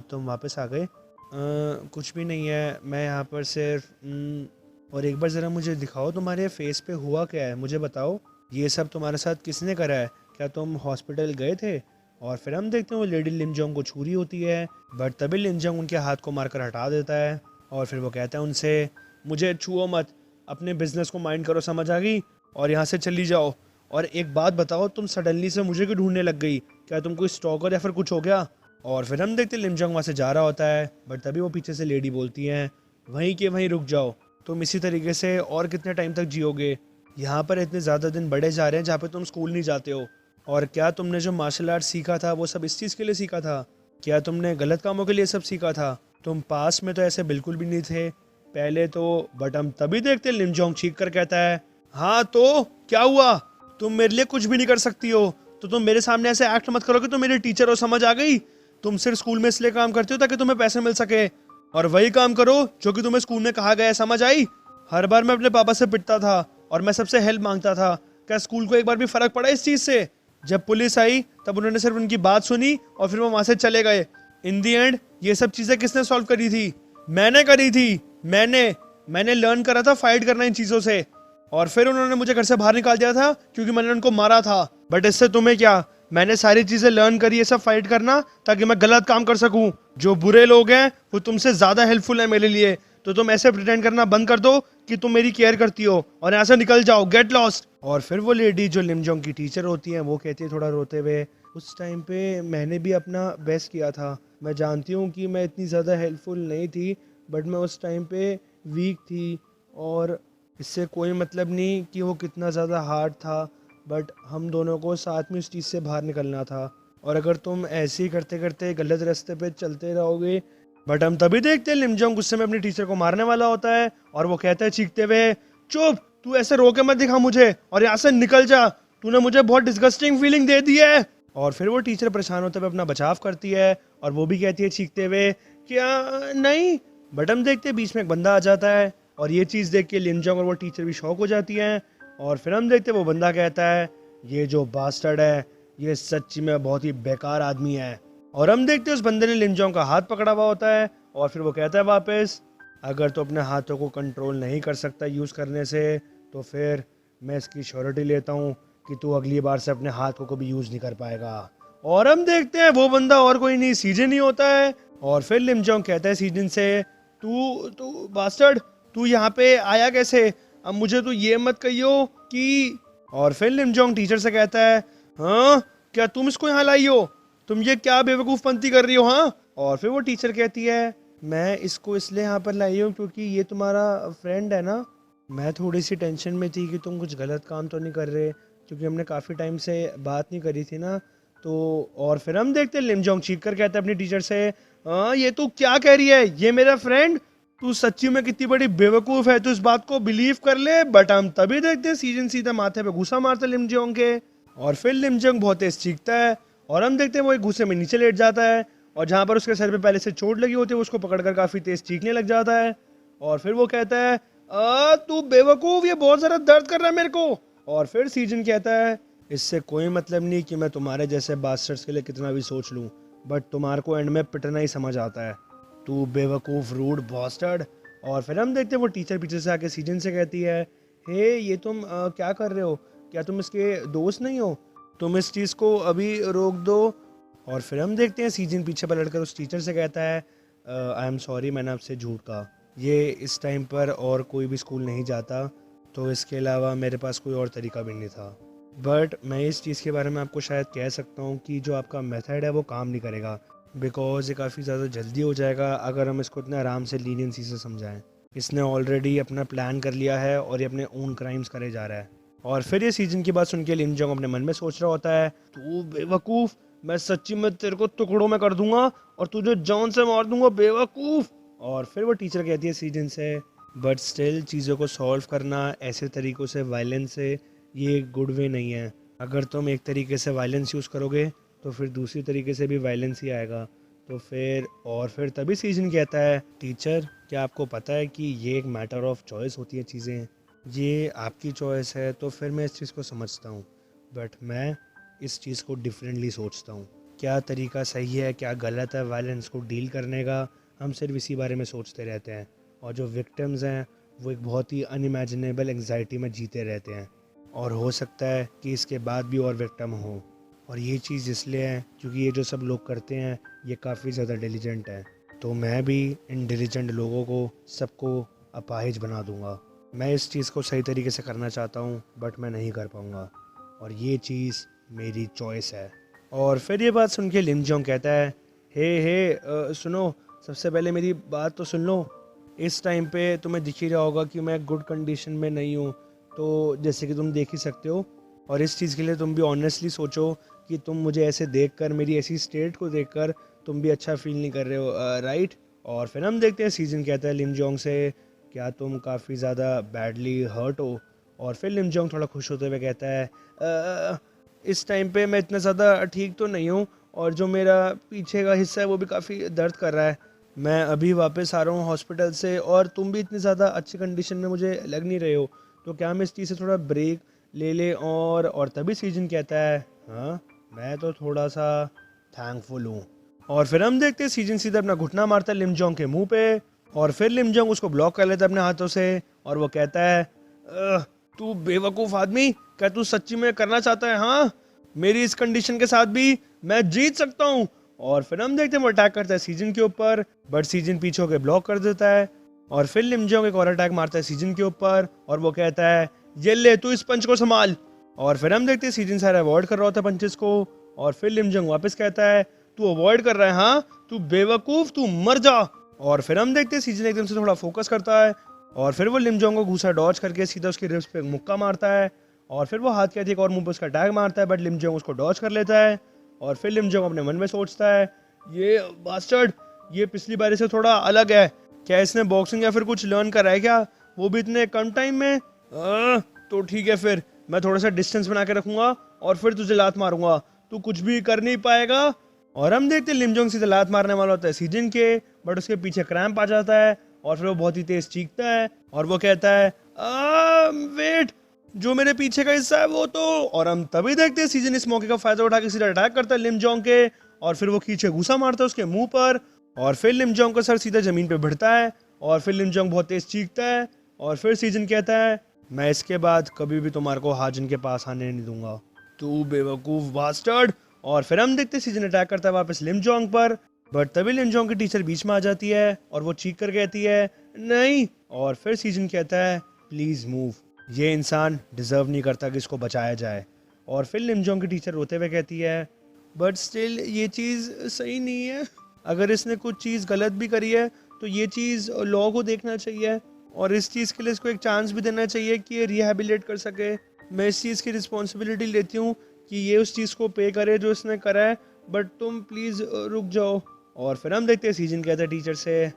तुम वापस आ गए, कुछ भी नहीं है, मैं यहाँ पर सिर्फ और एक बार ज़रा मुझे दिखाओ तुम्हारे फेस पे हुआ क्या है, मुझे बताओ ये सब तुम्हारे साथ किसने करा है, क्या तुम हॉस्पिटल गए थे। और फिर हम देखते हैं वो लेडी लिम जोंग को छुरी होती है बट तभी लिम जोंग उनके हाथ को मारकर हटा देता है और फिर वो कहता है उनसे मुझे छुओ मत, अपने बिजनेस को माइंड करो, समझ आ गई, और यहाँ से चली जाओ। और एक बात बताओ तुम सडनली से मुझे क्यों ढूंढने लग गई, क्या तुम कोई स्टॉकर या फिर कुछ हो गया। और फिर हम देखते हैं लिम जोंग वहाँ से जा रहा होता है बट तभी वो पीछे से लेडी बोलती हैं वहीं के वहीं रुक जाओ, तुम इसी तरीके से और कितने टाइम तक जियोगे, यहाँ पर इतने ज़्यादा दिन बढ़े जा रहे हैं जहाँ पे तुम स्कूल नहीं जाते हो, और क्या तुमने जो मार्शल आर्ट सीखा था वो सब इस चीज़ के लिए सीखा था, क्या तुमने गलत कामों के लिए सब सीखा था, तुम पास में तो ऐसे बिल्कुल भी नहीं थे पहले तो। बट हम तभी देखते लिम जोंग चीख कर कहता है हाँ तो क्या हुआ, तुम मेरे लिए कुछ भी नहीं कर सकती हो तो तुम मेरे सामने ऐसे एक्ट मत करो कि तुम मेरे टीचर हो, समझ आ गई, तुम सिर्फ स्कूल में इसलिए काम करते हो ताकि तुम्हें पैसे मिल सके, और वही काम करो जो कि तुम्हें स्कूल में कहा गया है, समझ आई। हर बार मैं अपने पापा से पिटता था और मैं सबसे हेल्प मांगता था। क्या स्कूल को एक बार भी फर्क पड़ा इस चीज़ से? जब पुलिस आई तब उन्होंने सिर्फ उनकी बात सुनी और फिर वो वहाँ से चले गए। इन दी एंड ये सब चीज़ें किसने सॉल्व करी थी? मैंने करी थी। मैंने लर्न करा था फाइट करना इन चीज़ों से, और फिर उन्होंने मुझे घर से बाहर निकाल दिया था क्योंकि मैंने उनको मारा था। बट इससे तुम्हें क्या? मैंने सारी चीजें लर्न करी, ये सब फाइट करना, ताकि मैं गलत काम कर सकूं। जो बुरे लोग हैं वो तुमसे ज्यादा हेल्पफुल है मेरे लिए, तो तुम ऐसे प्रिटेंड करना बंद कर दो कि तुम मेरी केयर करती हो और यहाँ से निकल जाओ, गेट लॉस्ट। और फिर वो लेडी जो लिमजोंग की टीचर होती है वो कहती है थोड़ा रोते हुए, उस टाइम पे मैंने भी अपना बेस्ट किया था। मैं जानती हूँ कि मैं इतनी ज़्यादा हेल्पफुल नहीं थी, बट मैं उस टाइम पे वीक थी, और इससे कोई मतलब नहीं कि वो कितना ज़्यादा हार्ड था, बट हम दोनों को साथ में उस चीज़ से बाहर निकलना था। और अगर तुम ऐसे ही करते करते गलत रास्ते पे चलते रहोगे। बट हम तभी देखते हैं लिमजोंग गुस्से में अपनी टीचर को मारने वाला होता है और वो कहता है चीखते हुए, चुप, तू ऐसे रो के मत दिखा मुझे और यहाँ से निकल जा, तूने मुझे बहुत डिस्गस्टिंग फीलिंग दे दी है। और फिर वो टीचर परेशान होते हुए अपना बचाव करती है और वो भी कहती है चीखते हुए, क्या नहीं। बट हम देखते हैं बीच में एक बंदा आ जाता है और ये चीज़ देख के लिमजोंग और वो टीचर भी शॉक हो जाती हैं। और फिर हम देखते हैं वो बंदा कहता है, ये जो बास्टर्ड है ये सच्ची में बहुत ही बेकार आदमी है। और हम देखते हैं उस बंदे ने लिमजोंग का हाथ पकड़ा हुआ होता है और फिर वो कहता है वापस, अगर तो अपने हाथों को कंट्रोल नहीं कर सकता यूज़ करने से, तो फिर मैं इसकी श्योरिटी लेता हूँ कि तू अगली बार से अपने हाथ को कभी यूज़ नहीं कर पाएगा। और हम देखते हैं वो बंदा और कोई नहीं, सीजन ही होता है। और फिर लिमजोंग कहता है सीजन से, तू तू बास्टर्ड, तू यहाँ पे आया कैसे? अब मुझे तो ये मत कहियो कि। और फिर लिमजोंग टीचर से कहता है, हाँ क्या तुम इसको यहाँ लाई हो? तुम ये क्या बेवकूफ़पंती कर रही हो? हाँ। और फिर वो टीचर कहती है, मैं इसको इसलिए यहाँ पर लाई हूँ क्योंकि ये तुम्हारा फ्रेंड है ना। मैं थोड़ी सी टेंशन में थी कि तुम कुछ गलत काम तो नहीं कर रहे, क्योंकि हमने काफ़ी टाइम से बात नहीं करी थी ना। तो और फिर हम देखते हैं लिमजोंग चीख कर कहता है अपनी टीचर से, हाँ ये तू क्या कह रही है, ये मेरा फ्रेंड? तू सच्ची में कितनी बड़ी बेवकूफ़ है, तू इस बात को बिलीव कर ले। बट हम तभी देखते हैं सीजन सीधा माथे पे घूसा मारता है लिमजोंग के, और फिर लिमजोंग बहुत तेज चीखता है और हम देखते हैं वो एक घूसे में नीचे लेट जाता है, और जहाँ पर उसके सर पे पहले से चोट लगी होती है उसको पकड़कर काफ़ी तेज चीखने लग जाता है। और फिर वो कहता है, तू बेवकूफ़, ये बहुत ज़्यादा दर्द कर रहा है मेरे को। और फिर सीजन कहता है, इससे कोई मतलब नहीं कि मैं तुम्हारे जैसे बास्टर्स के लिए कितना भी सोच लूँ, बट तुम्हारे को एंड में पिटना ही समझ आता है, तू बेवकूफ़ रूड बास्टर्ड। और फिर हम देखते हैं वो टीचर पीछे से आके सीजन से कहती है, हे ये तुम क्या कर रहे हो? क्या तुम इसके दोस्त नहीं हो? तुम इस चीज़ को अभी रोक दो। और फिर हम देखते हैं सीजन पीछे पलटकर उस टीचर से कहता है, आई एम सॉरी, मैंने आपसे झूठ कहा, ये इस टाइम पर और कोई भी स्कूल नहीं जाता, तो इसके अलावा मेरे पास कोई और तरीका भी नहीं था। बट मैं इस चीज़ के बारे में आपको शायद कह सकता हूँ कि जो आपका मेथड है वो काम नहीं करेगा, बिकॉज ये काफ़ी ज़्यादा जल्दी हो जाएगा अगर हम इसको इतने आराम से लीनियंसी से समझाएं। इसने ऑलरेडी अपना प्लान कर लिया है और ये अपने ओन क्राइम्स करे जा रहा है। और फिर ये सीजन की बात सुन के लिमजोंग अपने मन में सोच रहा होता है, तू बेवकूफ़, मैं सच्ची में तेरे को टुकड़ों में कर दूंगा और तुझे जान से मार दूंगा, बेवकूफ़। और फिर वो टीचर कहती है सीजन से, बट स्टिल चीज़ों को सॉल्व करना ऐसे तरीक़ों से, वायलेंस से, ये एक गुड वे नहीं है। अगर तुम एक तरीके से वायलेंस यूज़ करोगे तो फिर दूसरी तरीके से भी वायलेंस ही आएगा। तो फिर और फिर तभी सीजन कहता है, टीचर क्या आपको पता है कि ये एक मैटर ऑफ चॉइस होती है चीज़ें, ये आपकी चॉइस है। तो फिर मैं इस चीज़ को समझता हूँ, बट मैं इस चीज़ को डिफरेंटली सोचता हूँ। क्या तरीका सही है, क्या गलत है वायलेंस को डील करने का, हम सिर्फ इसी बारे में सोचते रहते हैं। और जो विक्टिम्स हैं वो एक बहुत ही अनइमेजिनेबल एंग्जाइटी में जीते रहते हैं, और हो सकता है कि इसके बाद भी और विक्टिम हो। और ये चीज़ इसलिए है क्योंकि ये जो सब लोग करते हैं ये काफ़ी ज़्यादा डिलीजेंट है। तो मैं भी इन डिलीजेंट लोगों को सबको अपाहिज बना दूंगा। मैं इस चीज़ को सही तरीके से करना चाहता हूँ बट मैं नहीं कर पाऊँगा, और ये चीज़ मेरी चॉइस है। और फिर ये बात सुन के लिमजोंग कहता है, हे सुनो, सबसे पहले मेरी बात तो सुन लो। इस टाइम पे तुम्हें दिख ही रहा होगा कि मैं गुड कंडीशन में नहीं हूँ, तो जैसे कि तुम देख ही सकते हो। और इस चीज़ के लिए तुम भी ऑनेस्टली सोचो कि तुम मुझे ऐसे देखकर, मेरी ऐसी स्टेट को देखकर तुम भी अच्छा फील नहीं कर रहे हो, राइट। और फिर हम देखते हैं सीजन कहता है लिमजोंग से, क्या तुम काफ़ी ज़्यादा बैडली हर्ट हो? और फिर लिमजोंग थोड़ा खुश होते हुए कहता है, इस टाइम पे मैं इतना ज़्यादा ठीक तो नहीं हूँ, और जो मेरा पीछे का हिस्सा है वो भी काफ़ी दर्द कर रहा है। मैं अभी वापस आ रहा हूँ हॉस्पिटल से, और तुम भी इतनी ज़्यादा अच्छी कंडीशन में मुझे लग नहीं रहे हो, तो क्या हम इस चीज़ से थोड़ा ब्रेक ले ले। और तभी सीजन कहता है हाँ मैं तो थोड़ा सा थैंकफुल हूँ। और फिर हम देखते हैं सीजन सीधा अपना घुटना मारता है लिमजोंग के मुंह पे और फिर लिमजोंग उसको ब्लॉक कर लेता है अपने हाथों से और वो कहता है तू बेवकूफ़ आदमी, क्या तू सच्ची में करना चाहता है हाँ? मेरी इस कंडीशन के साथ भी मैं जीत सकता हूँ। और फिर हम देखते हैं वो अटैक करता है सीजन के ऊपर, बट सीजन पीछे होकर ब्लॉक कर देता है। और फिर लिमजोंग एक और अटैक मारता है सीजन के ऊपर और वो कहता है ये ले तू इस पंच को संभाल। और फिर हम देखते हैं सीजन सारा अवॉइड कर रहा होता है पंचेस को और फिर लिमजोंग वापस कहता है तू अवॉइड कर रहा है हाँ, तू बेवकूफ़, तू मर जा। और फिर हम देखते हैं सीजन एकदम से थोड़ा फोकस करता है और फिर वो लिमजोंग को घूसा डॉज करके सीधा उसकी रिब्स पे मुक्का मारता है और फिर वो हाथ के एक और मुंह पे उसका टैग मारता है, बट लिमजोंग उसको डॉज कर लेता है। और फिर लिमजोंग अपने मन में सोचता है ये बास्टर्ड ये पिछली बारी से थोड़ा अलग है, क्या इसने बॉक्सिंग या फिर कुछ लर्न करा है क्या, वो भी इतने कम टाइम में। तो ठीक है फिर मैं थोड़ा सा डिस्टेंस बना के रखूंगा और फिर तुझे लात मारूंगा, तू कुछ भी कर नहीं पाएगा। और हम देखते हैं लिमजोंग सीधे लात मारने वाला होता है सीजन के, बट उसके पीछे क्रैम्प आ जाता है और फिर वो बहुत ही तेज चीखता है और वो कहता है वेट, जो मेरे पीछे का हिस्सा है वो तो। और हम तभी देखते हैं सीजन इस मौके का फायदा उठा के सीधा अटैक करता है लिमजोंग के और फिर वो खींचे घुसा मारता है उसके मुंह पर और फिर लिमजोंग का सर सीधा जमीन पे भिड़ता है और फिर लिमजोंग बहुत तेज चीखता है और फिर सीजन कहता है मैं इसके बाद कभी भी तुम्हारे को हाजिन के पास आने नहीं दूंगा, तू बेवकूफ बास्टर्ड। और फिर हम देखते हैं सीजन अटैक करता है वापस लिमजोंग पर, बट तभी लिमजोंग की टीचर बीच में आ जाती है और वो चीख कर कहती है नहीं। और फिर सीजन कहता है प्लीज मूव, ये इंसान डिजर्व नहीं करता कि इसको बचाया जाए। और फिर लिमजोंग की टीचर रोते हुए कहती है बट स्टिल ये चीज़ सही नहीं है, अगर इसने कुछ चीज़ गलत भी करी है तो ये चीज़ लॉ को देखना चाहिए और इस चीज़ के लिए इसको एक चांस भी देना चाहिए कि ये रिहेबिलिट कर सके। मैं इस चीज़ की रिस्पॉन्सिबिलिटी लेती हूँ कि ये उस चीज़ को पे करे जो इसने करा है, बट तुम प्लीज़ रुक जाओ। और फिर हम देखते हैं सीजन कहता है टीचर से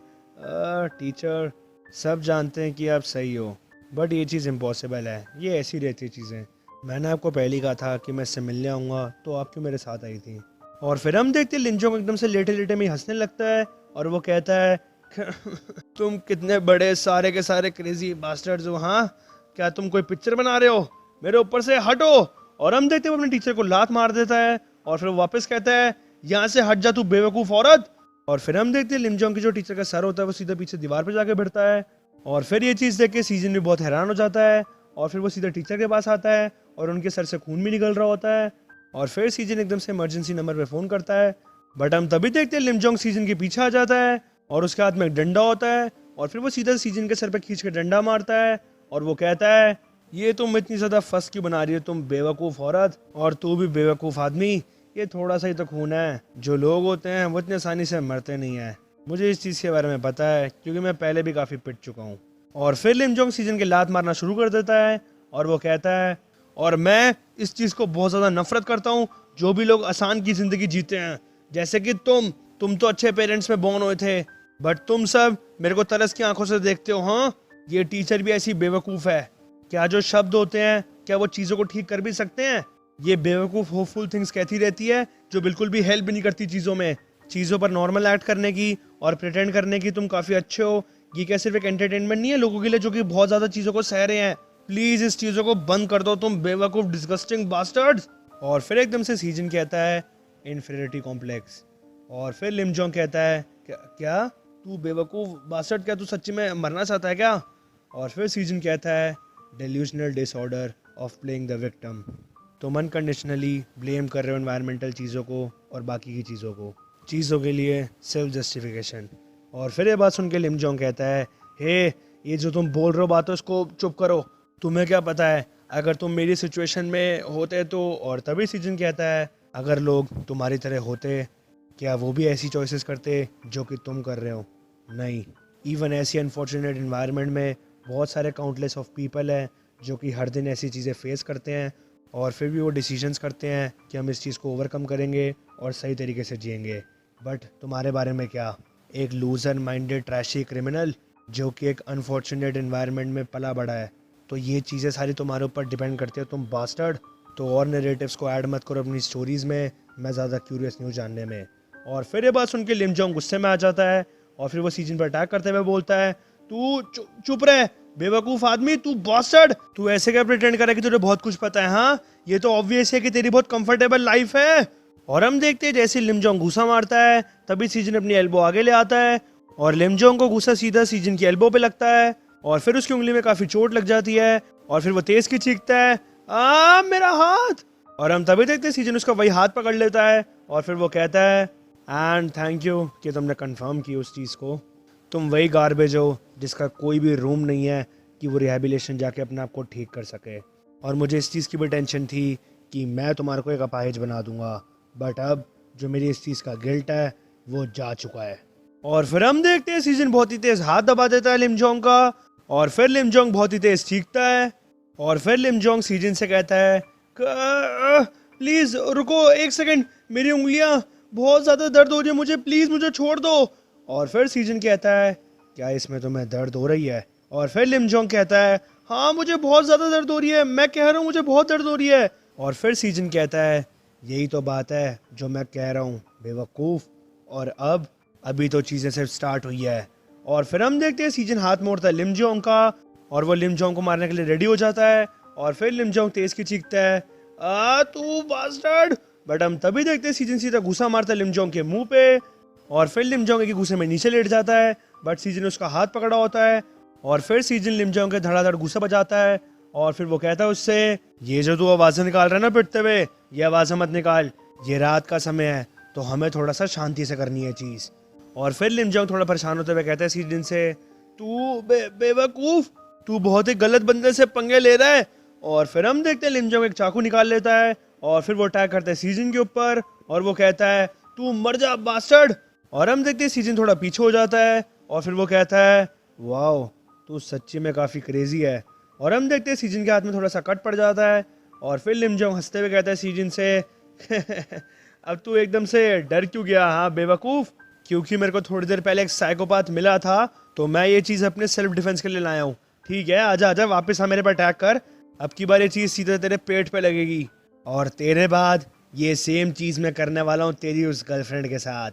टीचर सब जानते हैं कि आप सही हो, बट ये चीज़ इम्पॉसिबल है, ये ऐसी रहती है चीज़ें, मैंने आपको पहले ही कहा था कि मैं इससे मिलने आऊँगा तो आप क्यों मेरे साथ आई थी। और फिर हम देखते हैं लिंजोंग एकदम से लेटे लेटे में हंसने लगता है और वो कहता है तुम कितने बड़े सारे के सारे क्रेजी बास्टर्ड्स हो हाँ, क्या तुम कोई पिक्चर बना रहे हो, मेरे ऊपर से हटो। और हम देखते हैं वो अपने टीचर को लात मार देता है और फिर वापस कहता है यहाँ से हट जा तू बेवकूफ़ औरत। और फिर हम देखते हैं लिमजोंग की जो टीचर का सर होता है वो सीधा पीछे दीवार पर जाके भिड़ता है और फिर ये चीज़ देख के सीजन भी बहुत हैरान हो जाता है और फिर वो सीधा टीचर के पास आता है और उनके सर से खून भी निकल रहा होता है। और फिर सीजन एकदम से इमरजेंसी नंबर पे फ़ोन करता है, बट हम तभी देखते हैं लिमजोंग सीजन के पीछे आ जाता है और उसके हाथ में एक डंडा होता है और फिर वो सीधा सीजन के सर पे खींच के डंडा मारता है और वो कहता है ये तुम इतनी ज़्यादा फंस क्यों बना रही हो तुम बेवकूफ़ औरत, और तू भी बेवकूफ़ आदमी, ये थोड़ा सा ही तो खून है, जो लोग होते हैं वो इतनी आसानी से मरते नहीं हैं, मुझे इस चीज़ के बारे में पता है क्योंकि मैं पहले भी काफ़ी पिट चुका हूँ। और फिर लिमजोंग सीजन के लात मारना शुरू कर देता है और वो कहता है और मैं इस चीज़ को बहुत ज़्यादा नफरत करता हूँ जो भी लोग आसान की ज़िंदगी जीते हैं, जैसे कि तुम तो अच्छे पेरेंट्स में बॉर्न हुए थे, बट तुम सब मेरे को तरस की आंखों से देखते हो। हाँ, ये टीचर भी ऐसी बेवकूफ़ है, क्या जो शब्द होते हैं क्या वो चीज़ों को ठीक कर भी सकते हैं, ये बेवकूफ़ होपफुल थिंग्स कहती रहती है जो बिल्कुल भी हेल्प भी नहीं करती चीज़ों में, चीज़ों पर नॉर्मल एक्ट करने की और प्रिटेंड करने की तुम काफ़ी अच्छे हो, ये क्या सिर्फ एक एंटरटेनमेंट नहीं है लोगों के लिए जो कि बहुत ज़्यादा चीज़ों को सह रहे हैं, प्लीज़ इस चीज़ों को बंद कर दो तुम बेवकूफ़ डिस्गस्टिंग बास्टर्ड्स। और फिर एकदम से सीजन कहता है इन्फीरियरिटी कॉम्प्लेक्स और फिर लिमजोंग कहता है क्या तू बेवकूफ़ बास्टर्ड, क्या तू सच्ची में मरना चाहता है क्या। और फिर सीजन कहता है delusional disorder of playing the victim, तुम अनकंडीशनली ब्लेम कर रहे हो एनवायरमेंटल चीज़ों को और बाकी की चीज़ों के लिए सेल्फ जस्टिफिकेशन। और फिर ये बात सुन के लिमजोंग कहता है हे ये जो तुम बोल रहे हो बातों इसको चुप करो, तुम्हें क्या पता है अगर तुम मेरी सिचुएशन में होते तो। और तभी सीजन कहता है अगर लोग तुम्हारी तरह होते क्या वो भी ऐसी चॉइसेस करते जो कि तुम कर रहे हो, नहीं, इवन ऐसी अनफॉर्चुनेट इन्वायरमेंट में बहुत सारे काउंटलेस ऑफ पीपल हैं जो कि हर दिन ऐसी चीज़ें फेस करते हैं और फिर भी वो डिसीजंस करते हैं कि हम इस चीज़ को ओवरकम करेंगे और सही तरीके से जिएंगे। बट तुम्हारे बारे में क्या, एक लूजर माइंडेड ट्रैशी क्रिमिनल जो कि एक अनफॉर्चुनेट इन्वायरमेंट में पला बड़ा है, तो ये चीज़ें सारी तुम्हारे ऊपर डिपेंड करती है तुम बास्टर्ड। तो और नैरेटिव्स को ऐड मत करो अपनी स्टोरीज़ में, मैं ज़्यादा क्यूरियस नहीं हूँ जानने में। और फिर ये बात सुन के लिमजोंग गुस्से में आ जाता है और फिर वो सीजन पर अटैक करते हुए बोलता है तू चुप रहे, बेवकूफ आदमी, तू बॉस्टर्ड, तू ऐसे क्या प्रिटेंड कर रहा है कि तुझे बहुत कुछ पता है? हाँ, ये तो ऑब्वियस है कि तेरी बहुत कंफर्टेबल लाइफ है। और हम देखते हैं जैसे लिम जोंग घुसा मारता है तभी सीजन अपनी एल्बो आगे ले आता है और लिम जोंग को घुसा सीधा सीजन की एल्बो पे लगता है और फिर उसकी उंगली में काफी चोट लग जाती है और फिर वो तेज की चीखता है, आ मेरा हाथ। और हम तभी देखते हैं सीजन उसका वही हाथ पकड़ लेता है और फिर वो कहता है, एंड थैंक यू कि तुमने कंफर्म की उस चीज़ को। तुम वही गार्बेज हो जिसका कोई भी रूम नहीं है कि वो रिहेबिलिटेशन जाके अपने आप को ठीक कर सके। और मुझे इस चीज़ की भी टेंशन थी कि मैं तुम्हारे को एक अपाहिज बना दूंगा, बट अब जो मेरी इस चीज़ का गिल्ट है वो जा चुका है। और फिर हम देखते हैं सीजन बहुत ही तेज हाथ दबा देता है लिम जोंग का और फिर लिम जोंग बहुत ही तेज चीखता है और फिर लिम जोंग सीजन से कहता है, प्लीज रुको एक सेकंड, मेरी उंगलियां बहुत ज्यादा दर्द हो रही है, मुझे प्लीज मुझे छोड़ दो। और फिर सीजन कहता है, क्या इसमें तुम्हें दर्द हो रही है? और फिर लिम जोंग कहता है, हाँ मुझे बहुत ज्यादा दर्द हो रही है, मैं कह रहा हूँ मुझे बहुत दर्द हो रही है। और फिर सीजन कहता है, यही तो बात है जो मैं कह रहा हूँ बेवकूफ। और अभी तो चीजें सिर्फ स्टार्ट हुई है। और फिर हम देखते हैं सीजन हाथ मोड़ता है लिम जोंग का और वो लिम जोंग को मारने के लिए रेडी हो जाता है और फिर लिम जोंग तेज की चीखता है, तू बास्टर्ड। बट हम तभी देखते हैं सीजन सीधा घुसा मारता है लिम जोंग के मुंह पे और फिर लिम जोंग के घुसे में नीचे लेट जाता है, बट सीजन उसका हाथ पकड़ा होता है और फिर सीजन लिम जोंग के धड़ाधड़ घुसा बजाता है और फिर वो कहता है उससे, ये जो तू आवाजें निकाल रहा है ना पिटते हुए, ये आवाजें मत निकाल, ये रात का समय है तो हमें थोड़ा सा शांति से करनी है चीज। और फिर लिम जोंग थोड़ा परेशान होते हुए कहता है सीजन से, तू बेवकूफ, तू बहुत ही गलत बंदे से पंगे ले रहा है। और फिर हम देखते हैं लिम जोंग एक चाकू निकाल लेता है और फिर वो अटैक करता है सीजन के ऊपर और वो कहता है, तू मर जा बास्टर्ड। और हम देखते हैं सीजन थोड़ा पीछे हो जाता है और फिर वो कहता है, वाओ तू सच्ची में काफी क्रेजी है। और हम देखते हैं सीजन के हाथ में थोड़ा सा कट पड़ जाता है और फिर लिम जोंग हंसते हुए कहता है सीजन से, अब तू एकदम से डर क्यों गया हाँ बेवकूफ? क्योंकि मेरे को थोड़ी देर पहले एक साइकोपाथ मिला था तो मैं ये चीज अपने सेल्फ डिफेंस के लिए लाया हूँ। ठीक है, आजा आजा वापस आ मेरे पर अटैक कर, अब की बार ये चीज सीधे तेरे पेट पे लगेगी और तेरे बाद ये सेम चीज मैं करने वाला हूँ तेरी उस गर्लफ्रेंड के साथ।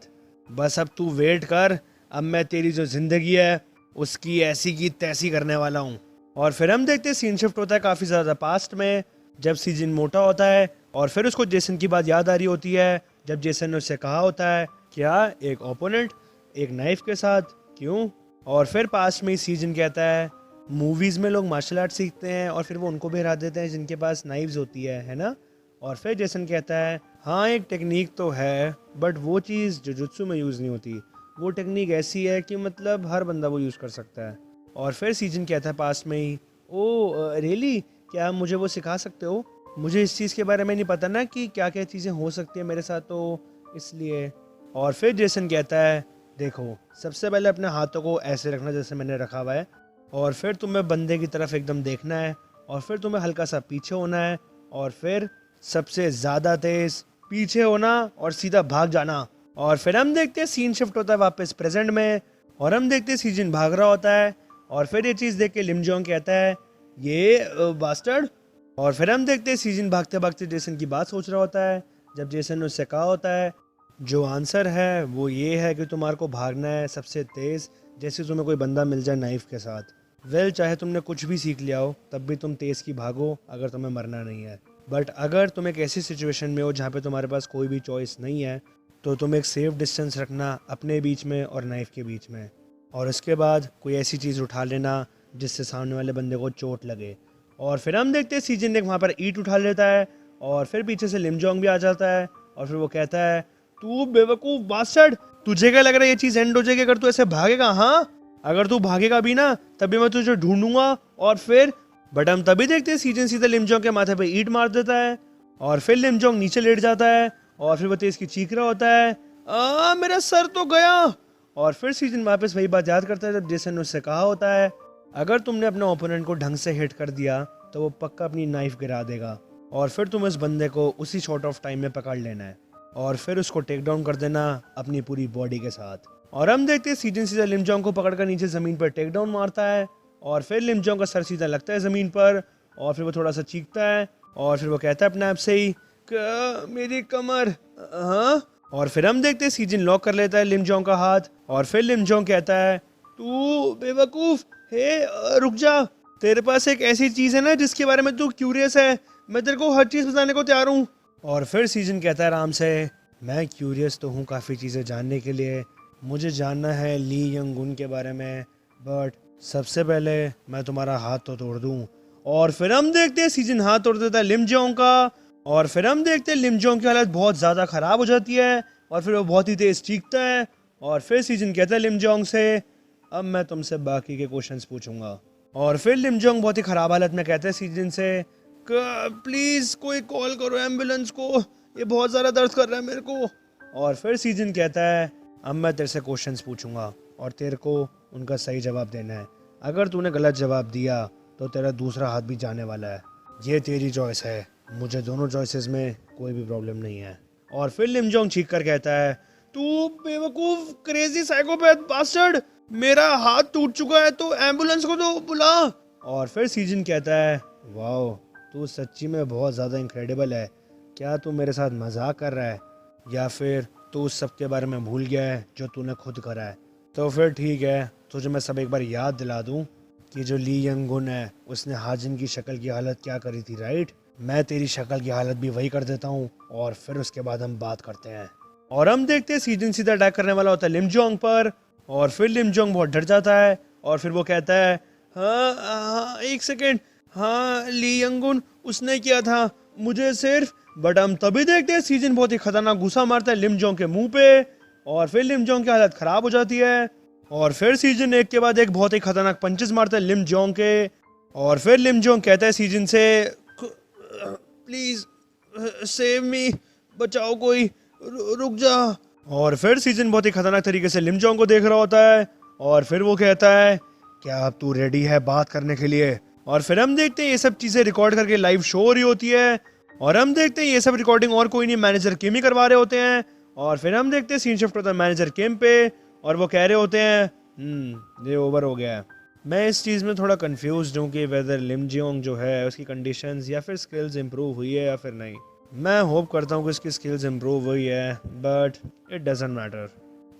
बस अब तू वेट कर, अब मैं तेरी जो जिंदगी है उसकी ऐसी की तैसी करने वाला हूँ। और फिर हम देखते हैं सीन शिफ्ट होता है काफी ज्यादा पास्ट में जब सीजन मोटा होता है और फिर उसको जेसन की बात याद आ रही होती है जब जेसन ने उससे कहा होता है, क्या एक ओपोनेंट एक नाइफ के साथ, क्यों? और फिर पास्ट में सीजन कहता है, मूवीज में लोग मार्शल आर्ट सीखते हैं और फिर वो उनको भी हरा देते हैं जिनके पास नाइव्स होती है ना? और फिर जेसन कहता है, हाँ एक टेक्निक तो है बट वो चीज़ जुजुत्सु में यूज़ नहीं होती, वो टेक्निक ऐसी है कि मतलब हर बंदा वो यूज़ कर सकता है। और फिर सीजन कहता है पास्ट में ही, ओ रियली, क्या आप मुझे वो सिखा सकते हो? मुझे इस चीज़ के बारे में नहीं पता ना कि क्या क्या चीज़ें हो सकती है मेरे साथ, तो इसलिए। और फिर जेसन कहता है, देखो सबसे पहले अपने हाथों को ऐसे रखना जैसे मैंने रखा हुआ है और फिर तुम्हें बंदे की तरफ एकदम देखना है और फिर तुम्हें हल्का सा पीछे होना है और फिर सबसे ज़्यादा तेज पीछे होना और सीधा भाग जाना। और फिर हम देखते हैं सीन शिफ्ट होता है वापस प्रेजेंट में और हम देखते हैं सीजन भाग रहा होता है और फिर ये चीज़ देख के लिम जोंग कहता है, ये बास्टर्ड। और फिर हम देखते हैं सीजन भागते भागते जेसन की बात सोच रहा होता है जब जेसन ने उससे कहा होता है, जो आंसर है वो ये है कि तुम्हारे को भागना है सबसे तेज़, जैसे तुम्हें कोई बंदा मिल जाए नाइफ के साथ। वेल चाहे तुमने कुछ भी सीख लिया हो तब भी तुम तेज़ की भागो अगर तुम्हें मरना नहीं है। बट अगर तुम एक ऐसी सिचुएशन में हो जहाँ पे तुम्हारे पास कोई भी चॉइस नहीं है तो तुम एक सेफ डिस्टेंस रखना अपने बीच में और नाइफ के बीच में और उसके बाद कोई ऐसी चीज़ उठा लेना जिससे सामने वाले बंदे को चोट लगे। और फिर हम देखते हैं सीजन एक वहाँ पर ईंट उठा लेता है और फिर पीछे से लिम जोंग भी आ जाता है और फिर वो कहता है, तू बेवकूफ बास्टर्ड, तुझे क्या लग रहा है ये चीज़ एंड हो जाएगी अगर तू ऐसे भागेगा? हाँ, अगर तू भागेगा भी ना तभी मैं तुझे ढूंढूंगा। और फिर बट हम तभी देखते हैं सीजन सीधा लिम जोंग के माथे पे ईंट मार देता है और फिर लिम जोंग नीचे लेट जाता है और फिर वो तेज की चीख रहा होता है, मेरा सर तो गया। और फिर सीजन वापस वही बात याद करता है जब जेसन ने उससे कहा होता है, अगर तुमने अपने ओपोनेंट को ढंग से हिट कर दिया तो वो पक्का अपनी नाइफ गिरा देगा और फिर तुम इस बंदे को उसी शॉर्ट ऑफ टाइम में पकड़ लेना है और फिर उसको टेक डाउन कर देना अपनी पूरी बॉडी के साथ। और हम देखते हैं सीजन सीधा लिम जोंग को पकड़कर नीचे जमीन पर टेक डाउन मारता है और फिर लिम जोंग का सर सीधा लगता है जमीन पर और फिर वो थोड़ा सा चीखता है और फिर वो कहता है अपने आप से ही, मेरी कमर। हाँ, और फिर हम देखते हैं सीजन लॉक कर लेता है लिम जोंग का हाथ और फिर लिम जोंग कहता है, तू बेवकूफ, रुक जा, तेरे पास एक ऐसी चीज है ना जिसके बारे में तू क्यूरियस है, मैं तेरे को हर चीज बताने को तैयार हूँ। और फिर सीजन कहता है आराम से, मैं क्यूरियस तो हूँ काफ़ी चीज़ें जानने के लिए, मुझे जानना है ली यंग गुन के बारे में, बट सबसे पहले मैं तुम्हारा हाथ तो तोड़ दूँ। और फिर हम देखते हैं सीजन हाथ तोड़ देता है लिम जोंग का। और फिर हम देखते हैं लिम जोंग की हालत बहुत ज़्यादा ख़राब हो जाती है और फिर वो बहुत ही तेज़ चीखता है। और फिर सीजन कहता है लिम जोंग से, अब मैं तुमसे बाकी के क्वेश्चंस पूछूंगा। और फिर लिम जोंग बहुत ही ख़राब हालत में कहते हैं सीजन से, प्लीज़ कोई कॉल करो एम्बुलेंस को, ये बहुत ज़्यादा दर्द कर रहा है मेरे को। और फिर सीजन कहता है, अब मैं तेरे से क्वेश्चंस पूछूंगा और तेरे को उनका सही जवाब देना है, अगर तूने गलत जवाब दिया तो तेरा दूसरा हाथ भी जाने वाला है, ये तेरी चॉइस है, मुझे दोनों चॉइसेस में कोई भी प्रॉब्लम नहीं है। और फिर लिम जोंग चीख कर कहता है, तू बेवकूफ़ क्रेजी साइकोपैथ बास्टर्ड, मेरा हाथ टूट चुका है तो एम्बुलेंस को तो बुला। और फिर सीजन कहता है, वाओ तू सच्ची में बहुत ज़्यादा इनक्रेडिबल है, क्या तू मेरे साथ मजाक कर रहा है या फिर तू उस सब के बारे में भूल गया है जो तूने खुद करा है। तो फिर ठीक है, तुझे मैं सब एक बार याद दिला दूं कि जो ली यंग गुन है उसने हाजिन की शक्ल की हालत क्या करी थी, राइट? मैं तेरी शक्ल की हालत भी वही कर देता हूँ और फिर उसके बाद हम बात करते हैं। और हम देखते हैं सीजन सीधा अटैक करने वाला होता है लिम जोंग पर। और फिर लिम जोंग बहुत डर जाता है और फिर वो कहता है, हाँ हाँ एक सेकेंड, हाँ ली यंगुन उसने किया था मुझे सिर्फ। बट हम तभी देखते हैं सीजन बहुत ही खतरनाक घुसा मारता है लिम जोंग के मुंह पे और फिर लिम जोंग की हालत खराब हो जाती है। और फिर सीजन एक के बाद एक बहुत ही खतरनाक पंचेस मारता है लिम जोंग के। और फिर लिम जोंग कहता है सीजन से, प्लीज सेव मी, बचाओ कोई, रुक जा। और फिर सीजन बहुत ही खतरनाक तरीके से लिम जोंग को देख रहा होता है और फिर वो कहता है, क्या अब तू रेडी है बात करने के लिए? और फिर हम देखते हैं ये सब चीज़ें रिकॉर्ड करके लाइव शो हो रही होती है और हम देखते हैं ये सब रिकॉर्डिंग और कोई नहीं मैनेजर किम ही करवा रहे होते हैं। और फिर हम देखते हैं सीन शिफ्ट होता है मैनेजर किम पे और वो कह रहे होते हैं, ये ओवर हो गया है। मैं इस चीज़ में थोड़ा कंफ्यूज हूँ कि वेदर लिम जियोंग जो है उसकी कंडीशंस या फिर स्किल्स इंप्रूव हुई है या फिर नहीं। मैं होप करता हूँ कि उसकी स्किल्स इंप्रूव हुई है बट इट डजेंट मैटर,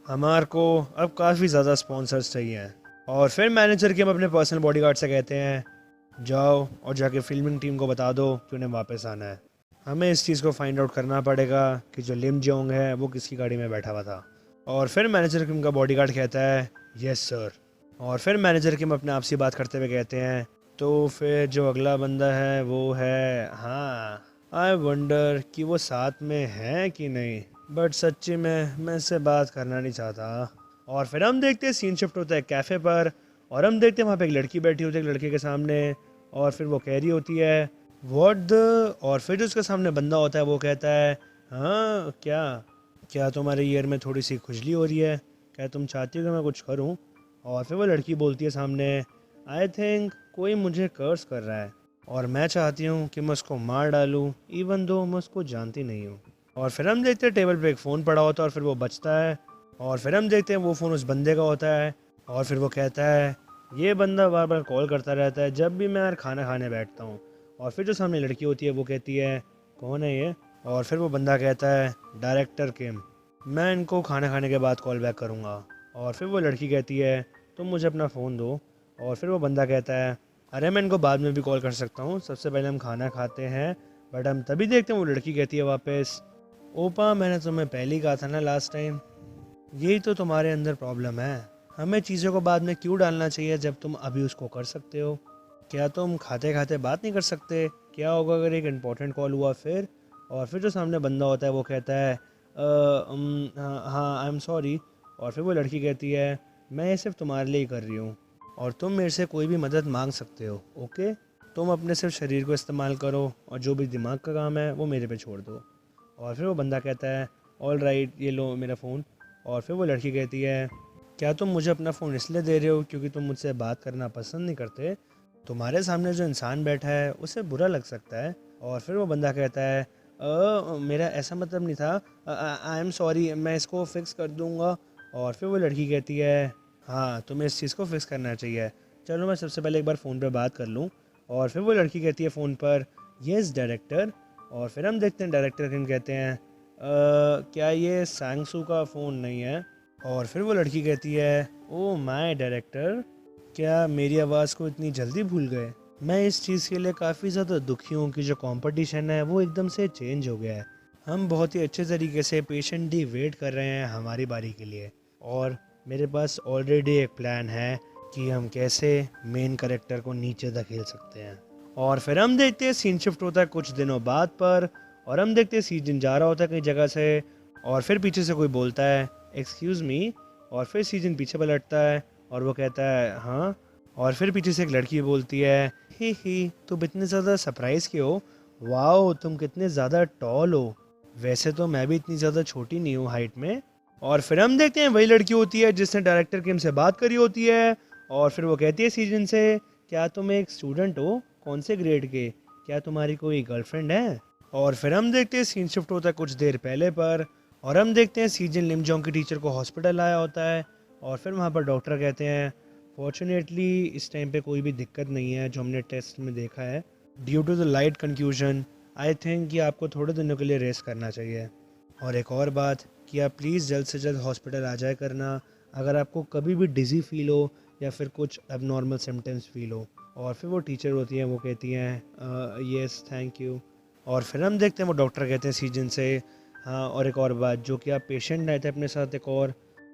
हमारे को अब काफ़ी ज़्यादा स्पॉन्सर्स चाहिए। और फिर मैनेजर के हम अपने पर्सनल बॉडीगार्ड से कहते हैं, जाओ और जाके फिल्मिंग टीम को बता दो कि उन्हें वापस आना है, हमें इस चीज़ को फाइंड आउट करना पड़ेगा कि जो लिम जोंग है वो किसकी गाड़ी में बैठा हुआ था। और फिर मैनेजर किम का बॉडीगार्ड कहता है, यस सर। और फिर मैनेजर किम अपने आप से बात करते हुए कहते हैं, तो फिर जो अगला बंदा है वो है, हाँ आई वंडर कि वो साथ में है कि नहीं, बट सच्ची में मैं इससे बात करना नहीं चाहता। और फिर हम देखते हैं सीन शिफ्ट होता है कैफ़े पर और हम देखते हैं वहाँ पे एक लड़की बैठी होती है एक लड़के के सामने और फिर वो कह रही होती है, व्हाट द। और फिर जो उसके सामने बंदा होता है वो कहता है, हाँ क्या क्या तुम्हारे ईयर में थोड़ी सी खुजली हो रही है, क्या तुम चाहती हो कि मैं कुछ करूँ? और फिर वो लड़की बोलती है सामने, आई थिंक कोई मुझे कर्स कर रहा है और मैं चाहती हूँ कि मैं उसको मार डालूँ इवन दो मैं उसको जानती नहीं हूँ। और फिर हम देखते हैं टेबल पे एक फ़ोन पड़ा होता है और फिर वो बचता है और फिर हम देखते हैं वो फ़ोन उस बंदे का होता है और फिर वो कहता है, ये बंदा बार बार कॉल करता रहता है जब भी मैं यार खाना खाने बैठता हूँ। और फिर जो सामने लड़की होती है वो कहती है, कौन है ये? और फिर वो बंदा कहता है, डायरेक्टर किम, मैं इनको खाना खाने के बाद कॉल बैक करूँगा। और फिर वो लड़की कहती है, तुम मुझे अपना फ़ोन दो। और फिर वो बंदा कहता है, अरे मैं इनको बाद में भी कॉल कर सकता हूँ, सबसे पहले हम खाना खाते हैं। बट हम तभी देखते हैं वो लड़की कहती है वापस, ओपा मैंने तुम्हें पहले ही कहा था ना लास्ट टाइम, यही तो तुम्हारे अंदर प्रॉब्लम है, हमें चीज़ों को बाद में क्यों डालना चाहिए जब तुम अभी उसको कर सकते हो? क्या तुम खाते खाते बात नहीं कर सकते? क्या होगा अगर एक इम्पॉर्टेंट कॉल हुआ फिर? और फिर जो सामने बंदा होता है वो कहता है, हाँ आई एम सॉरी। और फिर वो लड़की कहती है, मैं ये सिर्फ तुम्हारे लिए ही कर रही हूँ और तुम मेरे से कोई भी मदद मांग सकते हो, ओके? तुम अपने सिर्फ शरीर को इस्तेमाल करो और जो भी दिमाग का काम है वो मेरे पे छोड़ दो। और फिर वो बंदा कहता है, ऑल राइट ये लो मेरा फ़ोन। और फिर वो लड़की कहती है, क्या तुम मुझे अपना फ़ोन इसलिए दे रहे हो क्योंकि तुम मुझसे बात करना पसंद नहीं करते? तुम्हारे सामने जो इंसान बैठा है उसे बुरा लग सकता है। और फिर वो बंदा कहता है, मेरा ऐसा मतलब नहीं था, आई एम सॉरी, मैं इसको फ़िक्स कर दूँगा। और फिर वो लड़की कहती है, हाँ तुम्हें इस चीज़ को फ़िक्स करना चाहिए, चलो मैं सबसे पहले एक बार फ़ोन पे बात कर लूँ। और फिर वो लड़की कहती है फ़ोन पर, यस डायरेक्टर। और फिर हम देखते हैं डायरेक्टर किम कहते हैं, क्या ये सांगसू का फ़ोन नहीं है? और फिर वो लड़की कहती है, ओ माय डायरेक्टर, क्या मेरी आवाज़ को इतनी जल्दी भूल गए? मैं इस चीज़ के लिए काफ़ी ज़्यादा दुखी हूँ कि जो कंपटीशन है वो एकदम से चेंज हो गया है। हम बहुत ही अच्छे तरीके से पेशेंटली वेट कर रहे हैं हमारी बारी के लिए, और मेरे पास ऑलरेडी एक प्लान है कि हम कैसे मेन कैरेक्टर को नीचे धकेल सकते हैं। और फिर हम देखते हैं सीन शिफ्ट होता है कुछ दिनों बाद पर, और हम देखते हैं सीजन जा रहा होता है कई जगह से, और फिर पीछे से कोई बोलता है एक्सक्यूज़ मी, और फिर सीजन पीछे पलटता है और वो कहता है हाँ, और फिर पीछे से एक लड़की बोलती है ही तुम इतने ज़्यादा सरप्राइज़ क्यों हो, वाओ तुम कितने ज़्यादा टॉल हो, वैसे तो मैं भी इतनी ज़्यादा छोटी नहीं हूँ हाइट में। और फिर हम देखते हैं वही लड़की होती है जिसने डायरेक्टर की हमसे बात करी होती है, और फिर वो कहती है सीजन से क्या तुम एक स्टूडेंट हो, कौन से ग्रेड के, क्या तुम्हारी कोई गर्लफ्रेंड है। और फिर हम देखते हैं सीन शिफ्ट होता है कुछ देर पहले पर, और हम देखते हैं सीजन लिमजोंग की टीचर को हॉस्पिटल आया होता है, और फिर वहाँ पर डॉक्टर कहते हैं फॉर्चुनेटली इस टाइम पे कोई भी दिक्कत नहीं है जो हमने टेस्ट में देखा है, due to the light confusion I think कि आपको थोड़े दिनों के लिए रेस्ट करना चाहिए। और एक और बात कि आप प्लीज़ जल्द से जल्द हॉस्पिटल आ जाए करना अगर आपको कभी भी डिज़ी फील हो या फिर कुछ एबनॉर्मल सिम्टम्स फील हो। और फिर वो टीचर होती हैं, वो कहती हैं यस थैंक यू। और फिर हम देखते हैं वो डॉक्टर कहते हैं सीजन से हाँ, और एक और बात जो कि आप पेशेंट आए थे अपने साथ एक और,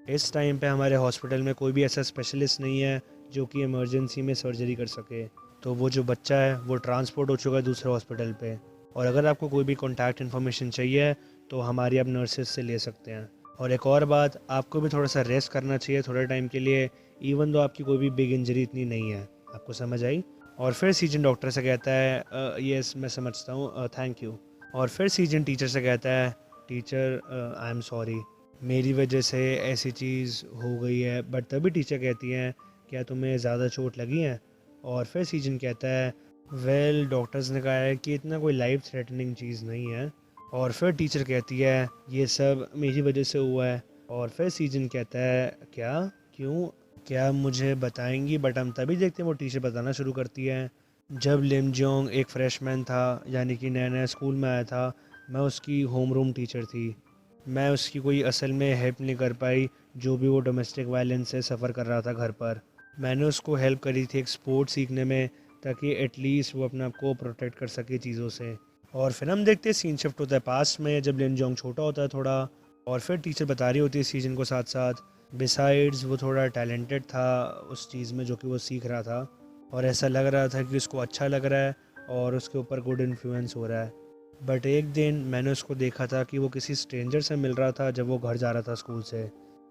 इस टाइम पे हमारे हॉस्पिटल में कोई भी ऐसा स्पेशलिस्ट नहीं है जो कि इमरजेंसी में सर्जरी कर सके, तो वो जो बच्चा है वो ट्रांसपोर्ट हो चुका है दूसरे हॉस्पिटल पे। और अगर आपको कोई भी कॉन्टैक्ट इन्फॉर्मेशन चाहिए तो हमारी आप नर्सेज से ले सकते हैं। और एक और बात, आपको भी थोड़ा सा रेस्ट करना चाहिए थोड़े टाइम के लिए, इवन दो आपकी कोई भी बिग इंजरी इतनी नहीं है। आपको समझ आई? और फिर सीजन डॉक्टर से कहता है यस मैं समझता हूँ थैंक यू। और फिर सीजन टीचर से कहता है टीचर आई एम सॉरी, मेरी वजह से ऐसी चीज़ हो गई है। बट तभी टीचर कहती हैं क्या तुम्हें ज़्यादा चोट लगी है। और फिर सीजन कहता है वेल डॉक्टर्स ने कहा है कि इतना कोई लाइफ थ्रेटनिंग चीज़ नहीं है। और फिर टीचर कहती है ये सब मेरी वजह से हुआ है। और फिर सीजन कहता है क्या, क्यों, क्या मुझे बताएंगी। बट हम तभी देखते हैं वो टीचर बताना शुरू करती है जब लिम जोंग एक फ्रेशमैन था, यानी कि नया नया स्कूल में आया था, मैं उसकी होम रूम टीचर थी। मैं उसकी कोई असल में हेल्प नहीं कर पाई जो भी वो डोमेस्टिक वायलेंस से सफ़र कर रहा था घर पर। मैंने उसको हेल्प करी थी एक स्पोर्ट सीखने में ताकि एटलीस्ट वो अपने आप को प्रोटेक्ट कर सके चीज़ों से। और फिर हम देखते हैं सीन शिफ्ट होता है पास में जब लिन जोंग छोटा होता है थोड़ा, और फिर टीचर बता रही होती है सीजन को साथ साथ बिसाइड्स वो थोड़ा टैलेंटेड था उस चीज़ में जो कि वो सीख रहा था, और ऐसा लग रहा था कि उसको अच्छा लग रहा है और उसके ऊपर गुड इन्फ्लुएंस हो रहा है। बट एक दिन मैंने उसको देखा था कि वो किसी स्ट्रेंजर से मिल रहा था जब वो घर जा रहा था स्कूल से।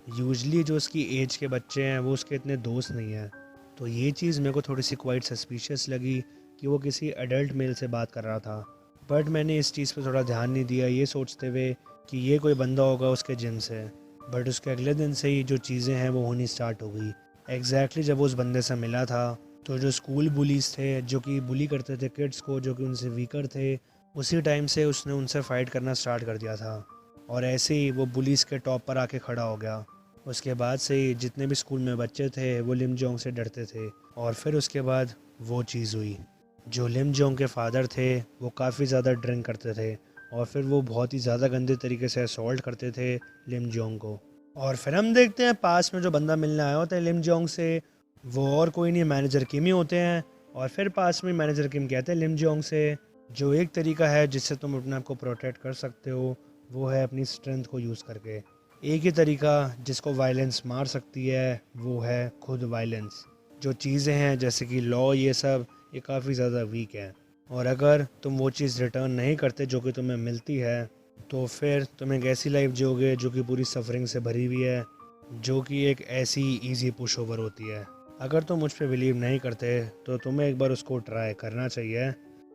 यूजली जो उसकी एज के बच्चे हैं वो उसके इतने दोस्त नहीं हैं, तो ये चीज़ मेरे को थोड़ी सी क्वाइट सस्पिशियस लगी कि वो किसी एडल्ट मेल से बात कर रहा था। बट मैंने इस चीज़ पे थोड़ा ध्यान नहीं दिया ये सोचते हुए कि ये कोई बंदा होगा उसके जिम से। बट उसके अगले दिन से ही जो चीज़ें हैं वो होनी स्टार्ट हो गई। एग्जैक्टली जब वो उस बंदे से मिला था तो जो स्कूल बुलीज थे जो कि बुली करते थे किड्स को जो कि उनसे वीकर थे, उसी टाइम से उसने उनसे फ़ाइट करना स्टार्ट कर दिया था। और ऐसे ही वो पुलिस के टॉप पर आके खड़ा हो गया। उसके बाद से ही जितने भी स्कूल में बच्चे थे वो लिम जोंग से डरते थे। और फिर उसके बाद वो चीज़ हुई, जो लिम जोंग के फादर थे वो काफ़ी ज़्यादा ड्रिंक करते थे, और फिर वो बहुत ही ज़्यादा गंदे तरीके से असॉल्ट करते थे लिम जोंग को। और फिर हम देखते हैं पास में जो बंदा मिलने आया होता है लिम जोंग से, वो और कोई नहीं मैनेजर किम ही होते हैं। और फिर पास में मैनेजर किम कहते हैं लिम जोंग से जो एक तरीका है जिससे तुम अपने आप को प्रोटेक्ट कर सकते हो वो है अपनी स्ट्रेंथ को यूज़ करके। एक ही तरीका जिसको वायलेंस मार सकती है वो है खुद वायलेंस। जो चीज़ें हैं जैसे कि लॉ ये सब ये काफ़ी ज़्यादा वीक है, और अगर तुम वो चीज़ रिटर्न नहीं करते जो कि तुम्हें मिलती है तो फिर तुम एक ऐसी लाइफ जियोगे जो कि पूरी सफरिंग से भरी हुई है, जो कि एक ऐसी इजी पुश ओवर होती है। अगर तुम मुझ पर बिलीव नहीं करते तो तुम्हें एक बार उसको ट्राई करना चाहिए।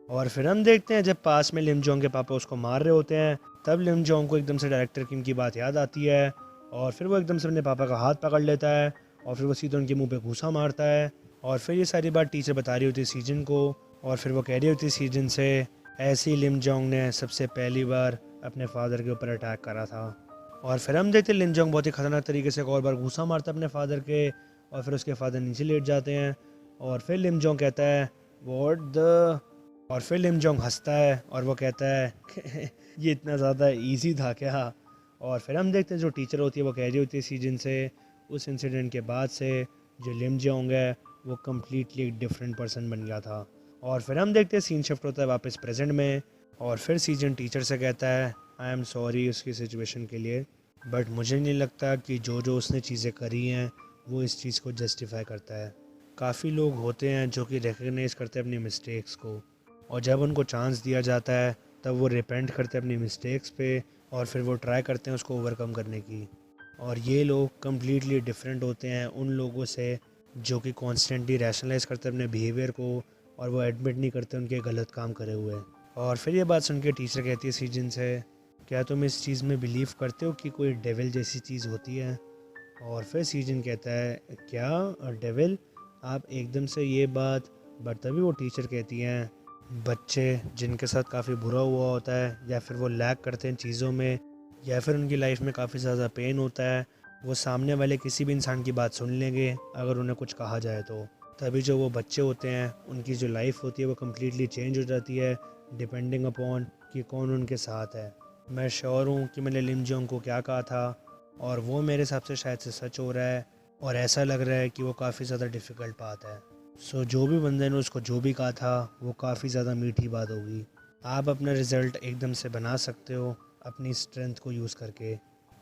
और फिर हम देखते हैं जब पास में लिम जोंग के पापा उसको मार रहे होते हैं तब लिम जोंग को एकदम से डायरेक्टर किम की बात याद आती है, और फिर वो एकदम से अपने पापा का हाथ पकड़ लेता है और फिर वो सीधे उनके मुंह पे घूसा मारता है। और फिर ये सारी बात टीचर बता रही होती है सीजन को, और फिर वो कह रही होती है सीजन से ऐसे ही लिम जोंग ने सबसे पहली बार अपने फादर के ऊपर अटैक करा था। और फिर हम देखते हैं लिम जोंग बहुत ही खतरनाक तरीके से एक और बार घूसा मारता है अपने फादर के, और फिर उसके फादर नीचे लेट जाते हैं। और फिर लिम जोंग कहता है व्हाट द, और फिर लिम जोंग हंसता है और वो कहता है ये इतना ज़्यादा इजी था क्या। और फिर हम देखते हैं जो टीचर होती है वो कह रही होती है सीजन से उस इंसिडेंट के बाद से जो लिम जोंग है वो कम्प्लीटली एक डिफरेंट पर्सन बन गया था। और फिर हम देखते हैं सीन शिफ्ट होता है वापस प्रेजेंट में, और फिर सीजन टीचर से कहता है आई एम सॉरी उसकी सिचुएशन के लिए, बट मुझे नहीं लगता कि जो उसने चीज़ें करी हैं वो इस चीज़ को जस्टिफाई करता है। काफ़ी लोग होते हैं जो कि रिकग्नाइज करते हैं अपनी मिस्टेक्स को, और जब उनको चांस दिया जाता है तब वो रिपेंट करते हैं अपनी मिस्टेक्स पे, और फिर वो ट्राई करते हैं उसको ओवरकम करने की। और ये लोग कम्प्लीटली डिफरेंट होते हैं उन लोगों से जो कि कॉन्स्टेंटली रैशनलाइज करते हैं अपने बिहेवियर को, और वो एडमिट नहीं करते उनके गलत काम करे हुए। और फिर ये बात सुन के टीचर कहती है सीजन से, क्या तुम इस चीज़ में बिलीव करते हो कि कोई डेविल जैसी चीज़ होती है? और फिर सीजन कहता है क्या डेविल, आप एकदम से ये बात, बट तभी वो टीचर कहती हैं बच्चे जिनके साथ काफ़ी बुरा हुआ होता है, या फिर वो लैक करते हैं चीज़ों में, या फिर उनकी लाइफ में काफ़ी ज़्यादा पेन होता है, वो सामने वाले किसी भी इंसान की बात सुन लेंगे अगर उन्हें कुछ कहा जाए तो। तभी जो वो बच्चे होते हैं उनकी जो लाइफ होती है वो कम्प्लीटली चेंज हो जाती है डिपेंडिंग अपॉन कि कौन उनके साथ है। मैं श्योर हूँ कि मैंने लिम जोंग को क्या कहा था, और वो मेरे हिसाब से शायद से सच हो रहा है, और ऐसा लग रहा है कि वो काफ़ी ज़्यादा डिफ़िकल्ट बात है। सो जो भी बंदे ने उसको जो भी कहा था वो काफ़ी ज़्यादा मीठी बात होगी। आप अपना रिज़ल्ट एकदम से बना सकते हो अपनी स्ट्रेंथ को यूज़ करके।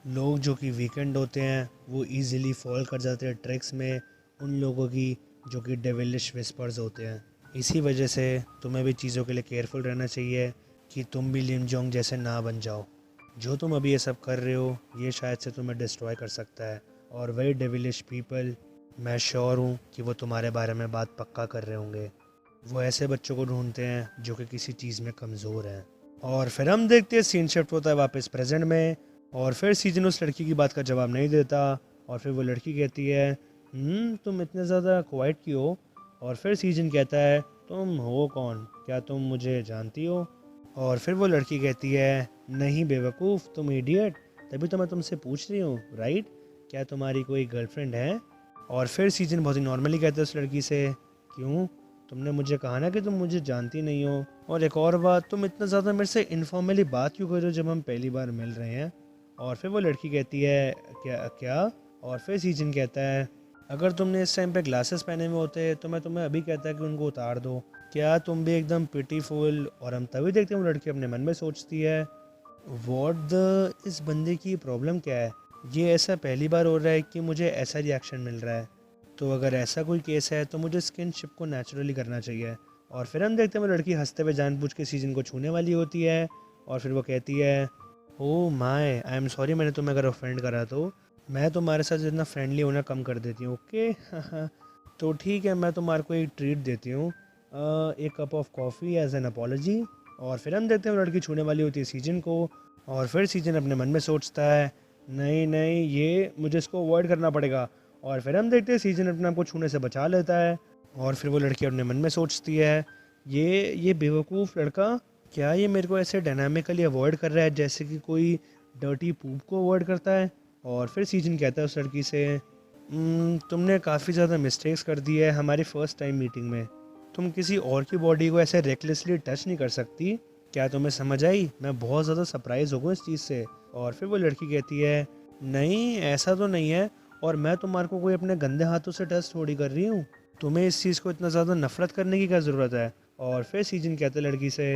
लोग जो कि वीकेंड होते हैं वो इजीली फॉल कर जाते हैं ट्रिक्स में उन लोगों की जो कि डेविलिश विस्पर्स होते हैं। इसी वजह से तुम्हें भी चीज़ों के लिए केयरफुल रहना चाहिए कि तुम भी लिम जोंग जैसे ना बन जाओ। जो तुम अभी ये सब कर रहे हो ये शायद से तुम्हें डिस्ट्रॉय कर सकता है, और वही डेविलिश पीपल, मैं श्योर हूँ कि वो तुम्हारे बारे में बात पक्का कर रहे होंगे। वो ऐसे बच्चों को ढूंढते हैं जो कि किसी चीज़ में कमज़ोर हैं। और फिर हम देखते हैं सीन शिफ्ट होता है वापस प्रेजेंट में, और फिर सीजन उस लड़की की बात का जवाब नहीं देता, और फिर वो लड़की कहती है तुम इतने ज़्यादा क्वाइट क्यों हो? और फिर सीजन कहता है तुम हो कौन, क्या तुम मुझे जानती हो? और फिर वो लड़की कहती है नहीं बेवकूफ़, तुम इडियट, तभी तो मैं तुमसे पूछ रही हूँ राइट, क्या तुम्हारी कोई गर्लफ्रेंड है? और फिर सीजन बहुत ही नॉर्मली कहता है उस लड़की से क्यों, तुमने मुझे कहा ना कि तुम मुझे जानती नहीं हो, और एक और बात, तुम इतना ज़्यादा मेरे से इनफॉर्मली बात क्यों कर रहे हो जब हम पहली बार मिल रहे हैं? और फिर वो लड़की कहती है क्या क्या? और फिर सीजन कहता है अगर तुमने इस टाइम पे ग्लासेस पहने हुए होते तो मैं तुम्हें अभी कहता कि उनको उतार दो, क्या तुम भी एकदम पिटीफुल? और हम तभी देखते हैं वो लड़की अपने मन में सोचती है व्हाट द, इस बंदे की प्रॉब्लम क्या है? ये ऐसा पहली बार हो रहा है कि मुझे ऐसा रिएक्शन मिल रहा है, तो अगर ऐसा कोई केस है तो मुझे स्किनशिप को नेचुरली करना चाहिए। और फिर हम देखते हैं वो लड़की हंसते हुए जानबूझ के सीजन को छूने वाली होती है, और फिर वो कहती है oh my I am sorry, मैंने तुम्हें अगर ऑफेंड करा तो मैं तुम्हारे साथ जितना फ्रेंडली होना कम कर देती हूँ, ओके? तो ठीक है, मैं तुम्हारे को एक ट्रीट देती हूँ, एक cup of coffee as an apology. और फिर हम देखते हैं वो लड़की छूने वाली होती है सीजन को, और फिर सीजन अपने मन में सोचता है नहीं नहीं ये मुझे इसको अवॉइड करना पड़ेगा। और फिर हम देखते हैं सीजन अपने आप को छूने से बचा लेता है, और फिर वो लड़की अपने मन में सोचती है ये बेवकूफ़ लड़का, क्या ये मेरे को ऐसे डायनामिकली अवॉइड कर रहा है जैसे कि कोई डर्टी पूप को अवॉइड करता है? और फिर सीजन कहता है उस लड़की से तुमने काफ़ी ज़्यादा मिस्टेक्स कर दी है हमारी फ़र्स्ट टाइम मीटिंग में, तुम किसी और की बॉडी को ऐसे रेकलेसली टच नहीं कर सकती, क्या तुम्हें समझ आई? मैं बहुत ज़्यादा सरप्राइज़ हो गया इस चीज़ से। और फिर वो लड़की कहती है नहीं ऐसा तो नहीं है, और मैं तुम्हारे को कोई अपने गंदे हाथों से टच थोड़ी कर रही हूँ, तुम्हें इस चीज़ को इतना ज़्यादा नफरत करने की क्या ज़रूरत है? और फिर सीजन कहते हैं लड़की से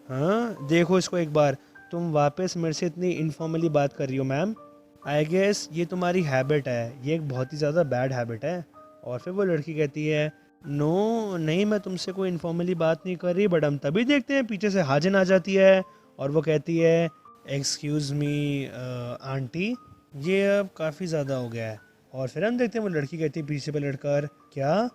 हाँ देखो इसको एक बार, तुम वापस मेरे से इतनी इनफॉर्मली बात कर रही हो मैम, आई गेस ये तुम्हारी हैबिट है, ये एक बहुत ही ज़्यादा बैड हैबिट है। और फिर वो लड़की कहती है नो नहीं, मैं तुमसे कोई इनफॉर्मली बात नहीं कर रही, बट हम तभी देखते हैं पीछे से हाजिन आ जाती है, और वो कहती है एक्सक्यूज़ मी आंटी, ये अब काफ़ी ज़्यादा हो गया है। और फिर हम देखते हैं वो लड़की कहती है पीछे पे लड़कर क्या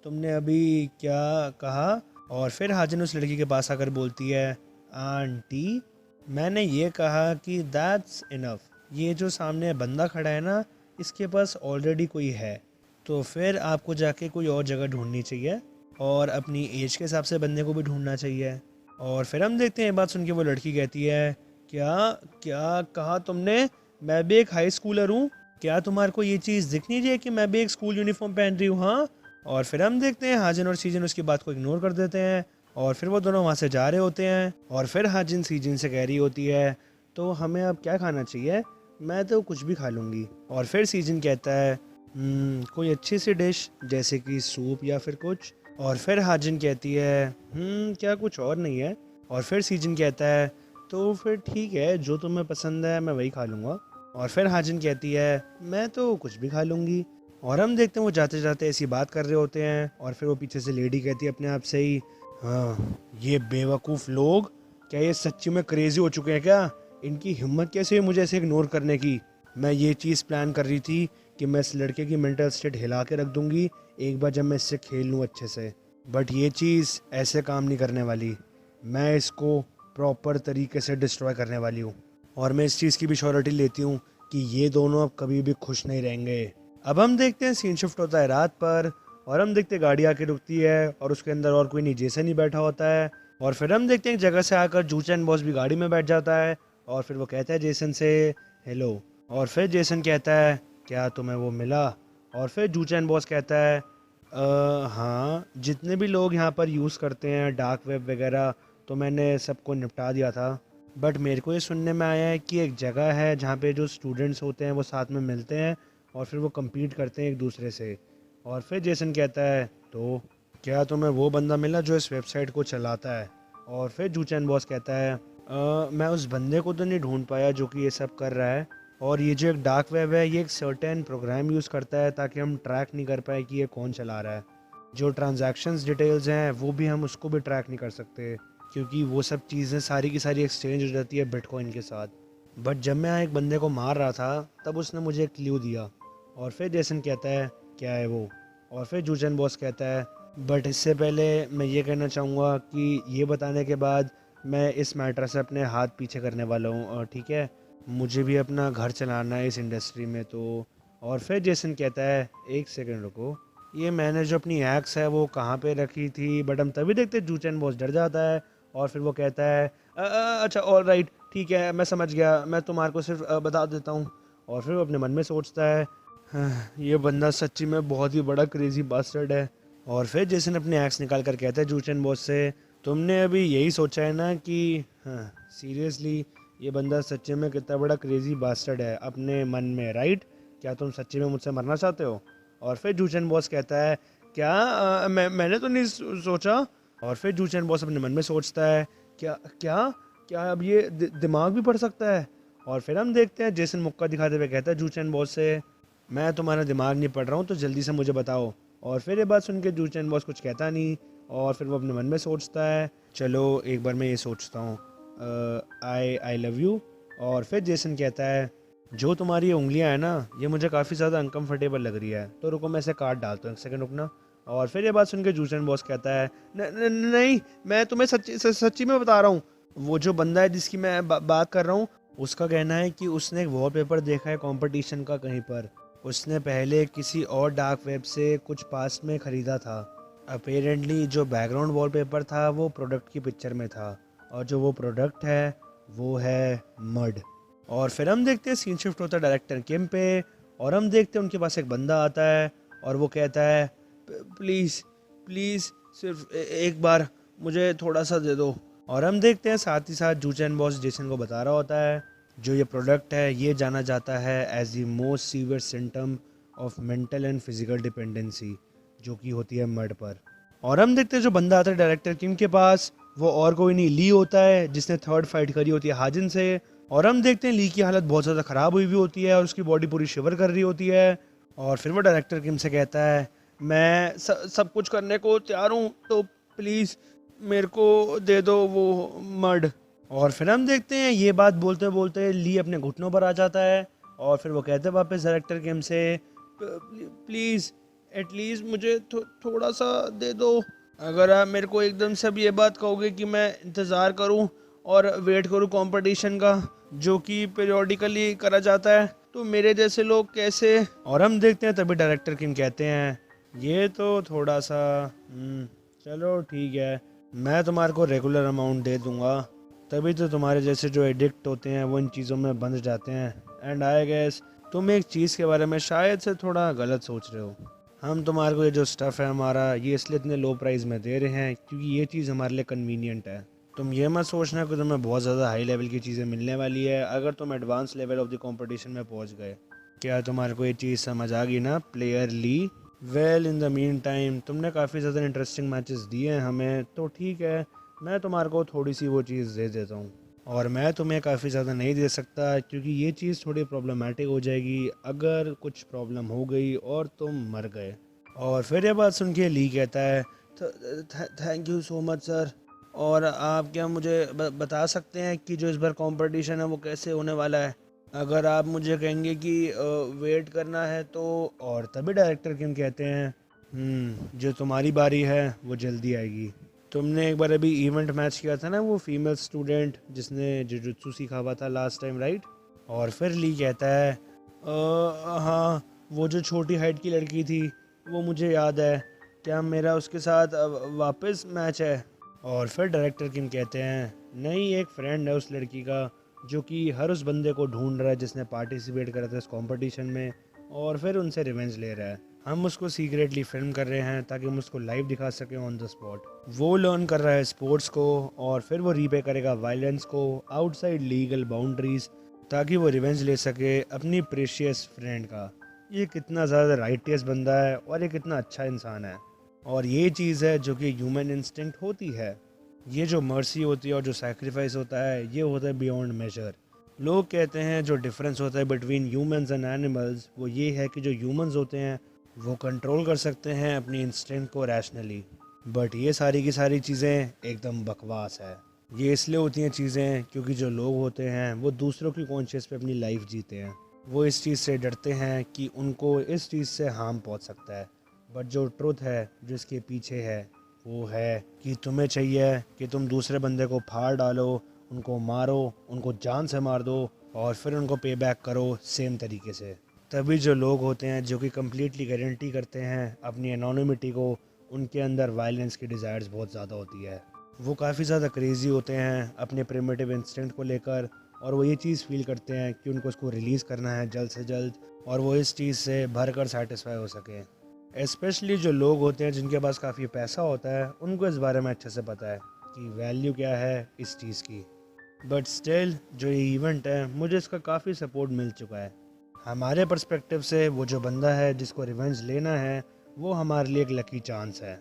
तुमने अभी क्या कहा? और फिर हाजिन उस लड़की के पास आकर बोलती है आंटी मैंने ये कहा कि दैट्स इनफ, ये जो सामने बंदा खड़ा है ना इसके पास ऑलरेडी कोई है, तो फिर आपको जाके कोई और जगह ढूंढनी चाहिए, और अपनी एज के हिसाब से बंदे को भी ढूंढना चाहिए। और फिर हम देखते हैं ये बात सुन के वो लड़की कहती है क्या क्या कहा तुमने, मैं भी एक हाई स्कूलर हूँ, क्या तुम्हारे को ये चीज़ दिख नहीं रही है कि मैं भी एक स्कूल यूनिफॉर्म पहन रही हूँ? हाँ। और फिर हम देखते हैं हाजिन और सीजन उसकी बात को इग्नोर कर देते हैं, और फिर वो दोनों वहाँ से जा रहे होते हैं, और फिर हाजिन सीजन से कह रही होती है तो हमें अब क्या खाना चाहिए? मैं तो कुछ भी खा लूँगी। और फिर सीजन कहता है कोई अच्छी सी डिश जैसे कि सूप या फिर कुछ। और फिर हाजिन कहती है क्या कुछ और नहीं है। और फिर सीजन कहता है तो फिर ठीक है, जो तुम्हें पसंद है मैं वही खा लूँगा। और फिर हाजिन कहती है मैं तो कुछ भी खा लूँगी। और हम देखते हैं वो जाते जाते ऐसी बात कर रहे होते हैं, और फिर वो पीछे से लेडी कहती है अपने आप से ही, हाँ ये बेवकूफ़ लोग, क्या ये सच्ची में क्रेजी हो चुके हैं क्या? इनकी हिम्मत कैसे हुई मुझे ऐसे इग्नोर करने की? मैं ये चीज़ प्लान कर रही थी कि मैं इस लड़के की मेंटल स्टेट हिला के रख दूंगी एक बार जब मैं इससे खेल लूँ अच्छे से। बट ये चीज़ ऐसे काम नहीं करने वाली। मैं इसको प्रॉपर तरीके से डिस्ट्रॉय करने वाली हूँ। और मैं इस चीज़ की भी श्योरिटी लेती हूँ कि ये दोनों अब कभी भी खुश नहीं रहेंगे। अब हम देखते हैं सीन शिफ्ट होता है रात पर, और हम देखते हैं गाड़ी आके रुकती है और उसके अंदर और कोई नहीं, जेसन ही बैठा होता है। और फिर हम देखते हैं एक जगह से आकर जूचन बॉस भी गाड़ी में बैठ जाता है, और फिर वो कहता है जेसन से हेलो। और फिर जेसन कहता है क्या तुम्हें वो मिला? और फिर जूचन बॉस कहता है हाँ, जितने भी लोग यहाँ पर यूज़ करते हैं डार्क वेब वगैरह तो मैंने सबको निपटा दिया था। बट मेरे को ये सुनने में आया है कि एक जगह है जहाँ पे जो स्टूडेंट्स होते हैं वो साथ में मिलते हैं और फिर वो compete करते हैं एक दूसरे से। और फिर जेसन कहता है तो क्या तुम्हें वो बंदा मिला जो इस वेबसाइट को चलाता है? और फिर जूचैन बॉस कहता है मैं उस बंदे को तो नहीं ढूंढ पाया जो कि ये सब कर रहा है, और ये जो एक डार्क वेब है ये एक सर्टेन प्रोग्राम यूज़ करता है ताकि हम ट्रैक नहीं कर पाए कि ये कौन चला रहा है। जो ट्रांजैक्शंस डिटेल्स हैं वो भी हम उसको भी ट्रैक नहीं कर सकते, क्योंकि वो सब चीज़ें सारी की सारी एक्सचेंज हो जाती है बिटकॉइन के साथ। बट जब मैं एक बंदे को मार रहा था तब उसने मुझे एक क्लू दिया। और फिर जेसन कहता है क्या है वो? और फिर जूचन बॉस कहता है बट इससे पहले मैं ये कहना चाहूँगा कि ये बताने के बाद मैं इस मैटर से अपने हाथ पीछे करने वाला हूँ, और ठीक है मुझे भी अपना घर चलाना है इस इंडस्ट्री में तो। और फिर जेसन कहता है एक सेकंड रुको, ये मैंने जो अपनी एक्स है वो कहाँ पे रखी थी? बट हम तभी देखते जूचन बॉस डर जाता है, और फिर वो कहता है अच्छा ऑल राइट ठीक है मैं समझ गया, मैं तुम्हारे को सिर्फ बता देता हूँ। और फिर वो अपने मन में सोचता है हाँ, ये बंदा सच्ची में बहुत ही बड़ा क्रेजी बास्टर्ड है। और फिर जेसन अपने एक्स निकाल कर कहता है जूचन बॉस से तुमने अभी यही सोचा है ना कि हाँ सीरियसली ये बंदा सच्ची में कितना बड़ा क्रेजी बास्टर्ड है अपने मन में, राइट? क्या तुम सच्ची में मुझसे मरना चाहते हो? और फिर जूचन बॉस कहता है क्या मैंने तो नहीं सोचा। और फिर जूचन बॉस अपने मन में सोचता है क्या क्या क्या अब ये दिमाग भी पढ़ सकता है? और फिर हम देखते हैं जेसन मुक्का दिखाते हुए कहता है जूचन बॉस से मैं तुम्हारा दिमाग नहीं पढ़ रहा हूँ तो जल्दी से मुझे बताओ। और फिर ये बात सुन के जूचन बॉस कुछ कहता नहीं, और फिर वो अपने मन में सोचता है चलो एक बार मैं ये सोचता हूँ आई लव यू। और फिर जेसन कहता है जो तुम्हारी ये उंगलियां हैं ना ये मुझे काफ़ी ज़्यादा अनकंफर्टेबल लग रही है, तो रुको मैं इसे काट डालता हूँ, एक सेकंड रुकना। और फिर ये बात सुन के जूसन बॉस कहता है नहीं मैं तुम्हें सच्ची में बता रहा हूँ। वो जो बंदा है जिसकी मैं बात कर रहा हूँ उसका कहना है कि उसने एक वॉलपेपर देखा है कंपटीशन का कहीं पर। उसने पहले किसी और डार्क वेब से कुछ पास्ट में ख़रीदा था। अपेरेंटली जो बैकग्राउंड वॉलपेपर था वो प्रोडक्ट की पिक्चर में था, और जो वो प्रोडक्ट है वो है मड। और फिर हम देखते हैं सीन शिफ्ट होता है डायरेक्टर किम पे, और हम देखते हैं उनके पास एक बंदा आता है और वो कहता है प्लीज़ प्लीज़ सिर्फ एक बार मुझे थोड़ा सा दे दो। और हम देखते हैं साथ ही साथ जूचन बॉस जेसन को बता रहा होता है जो ये प्रोडक्ट है ये जाना जाता है as the most severe symptom of mental and physical dependency, जो कि होती है मड पर। और हम देखते हैं जो बंदा आता है डायरेक्टर किम के पास वो और कोई नहीं ली होता है जिसने थर्ड फाइट करी होती है हाजिन से। और हम देखते हैं ली की हालत बहुत ज़्यादा ख़राब हुई होती है और उसकी बॉडी पूरी शिवर कर रही होती है। और फिर वो डायरेक्टर किम से कहता है मैं सब कुछ करने को तैयार हूँ तो प्लीज़ मेरे को दे दो वो मड। और फिर हम देखते हैं ये बात बोलते बोलते ली अपने घुटनों पर आ जाता है, और फिर वो कहते हैं वापस डायरेक्टर किम से प्लीज़ एटलीस्ट मुझे थोड़ा सा दे दो। अगर आप मेरे को एकदम से अब ये बात कहोगे कि मैं इंतज़ार करूं और वेट करूं कंपटीशन का जो कि पीरियोडिकली करा जाता है तो मेरे जैसे लोग कैसे? और हम देखते हैं तभी डायरेक्टर किम कहते हैं ये तो थोड़ा सा चलो ठीक है मैं तुम्हारे को रेगुलर अमाउंट दे दूंगा, तभी तो तुम्हारे जैसे जो एडिक्ट होते हैं वो इन चीज़ों में बंध जाते हैं। एंड आई गेस तुम एक चीज़ के बारे में शायद से थोड़ा गलत सोच रहे हो। हम तुम्हारे को ये जो स्टफ़ है हमारा ये इसलिए इतने लो प्राइस में दे रहे हैं क्योंकि ये चीज़ हमारे लिए कन्वीनियंट है। तुम ये मत सोचना कि तुम्हें बहुत ज़्यादा हाई लेवल की चीज़ें मिलने वाली है अगर तुम advance level of the competition में पहुंच गए। क्या तुम्हारे को ये चीज़ समझ आ गई ना, player Lee? Well, in the meantime तुमने काफ़ी ज़्यादा इंटरेस्टिंग मैचेस दिए हैं हमें, तो ठीक है, मैं तुम्हारे को थोड़ी सी वो चीज़ दे देता हूँ। और मैं तुम्हें काफ़ी ज़्यादा नहीं दे सकता क्योंकि ये चीज़ थोड़ी प्रॉब्लमेटिक हो जाएगी अगर कुछ प्रॉब्लम हो गई और तुम मर गए। और फिर ये बात सुन के ली कहता है, thank you so much sir. और आप क्या मुझे बता सकते हैं कि जो इस बार कंपटीशन है वो कैसे होने वाला है? अगर आप मुझे कहेंगे कि वेट करना है तो। और तभी डायरेक्टर किम कहते हैं, जो तुम्हारी बारी है वो जल्दी आएगी। तुमने एक बार अभी इवेंट मैच किया था ना, वो फीमेल स्टूडेंट जिसने जुजुत्सु सीखा हुआ था लास्ट टाइम, राइट? और फिर ली कहता है, हाँ, वो जो छोटी हाइट की लड़की थी वो मुझे याद है। क्या मेरा उसके साथ वापस मैच है? और फिर डायरेक्टर किम कहते हैं, नहीं, एक फ्रेंड है उस लड़की का जो कि हर उस बंदे को ढूंढ रहा है जिसने पार्टिसिपेट करा था इस कंपटीशन में, और फिर उनसे रिवेंज ले रहा है। हम उसको सीक्रेटली फिल्म कर रहे हैं ताकि हम उसको लाइव दिखा सकें ऑन द स्पॉट। वो लर्न कर रहा है स्पोर्ट्स को और फिर वो रीपे करेगा वायलेंस को आउटसाइड लीगल बाउंड्रीज, ताकि वो रिवेंज ले सके अपनी प्रेशियस फ्रेंड का। ये कितना ज़्यादा राइटियस बंदा है और ये कितना अच्छा इंसान है। और ये चीज़ है जो कि ह्यूमन इंस्टिंक्ट होती है। ये जो मर्सी होती है और जो सैक्रिफाइस होता है, ये होता है बियॉन्ड मेजर। लोग कहते हैं जो डिफरेंस होता है बिटवीन ह्यूमंस एंड एनिमल्स, वो ये है कि जो ह्यूमंस होते हैं वो कंट्रोल कर सकते हैं अपनी इंस्टिंक्ट को रैशनली, बट ये सारी की सारी चीज़ें एकदम बकवास है। ये इसलिए होती हैं चीज़ें क्योंकि जो लोग होते हैं वो दूसरों की कॉन्शियस पे अपनी लाइफ जीते हैं। वो इस चीज़ से डरते हैं कि उनको इस चीज़ से हार्म पहुंच सकता है, बट जो ट्रुथ है जो इसके पीछे है वो है कि तुम्हें चाहिए कि तुम दूसरे बंदे को फाड़ डालो, उनको मारो, उनको जान से मार दो और फिर उनको पे बैक करो सेम तरीके से। तभी जो लोग होते हैं जो कि कम्प्लीटली गारंटी करते हैं अपनी एनोनिमिटी को, उनके अंदर वायलेंस की डिज़ायर्स बहुत ज़्यादा होती है। वो काफ़ी ज़्यादा क्रेज़ी होते हैं अपने प्रिमिटिव इंस्टिंक्ट को लेकर, और वो ये चीज़ फील करते हैं कि उनको उसको रिलीज़ करना है जल्द से जल्द और वो इस चीज़ से भर कर सेटिस्फाई हो सकें। स्पेशली जो लोग होते हैं जिनके पास काफ़ी पैसा होता है, उनको इस बारे में अच्छे से पता है कि वैल्यू क्या है इस चीज़ की। बट स्टिल जो ये इवेंट है, मुझे इसका काफ़ी सपोर्ट मिल चुका है। हमारे पर्सपेक्टिव से वो जो बंदा है जिसको रिवेंज लेना है, वो हमारे लिए एक लकी चांस है।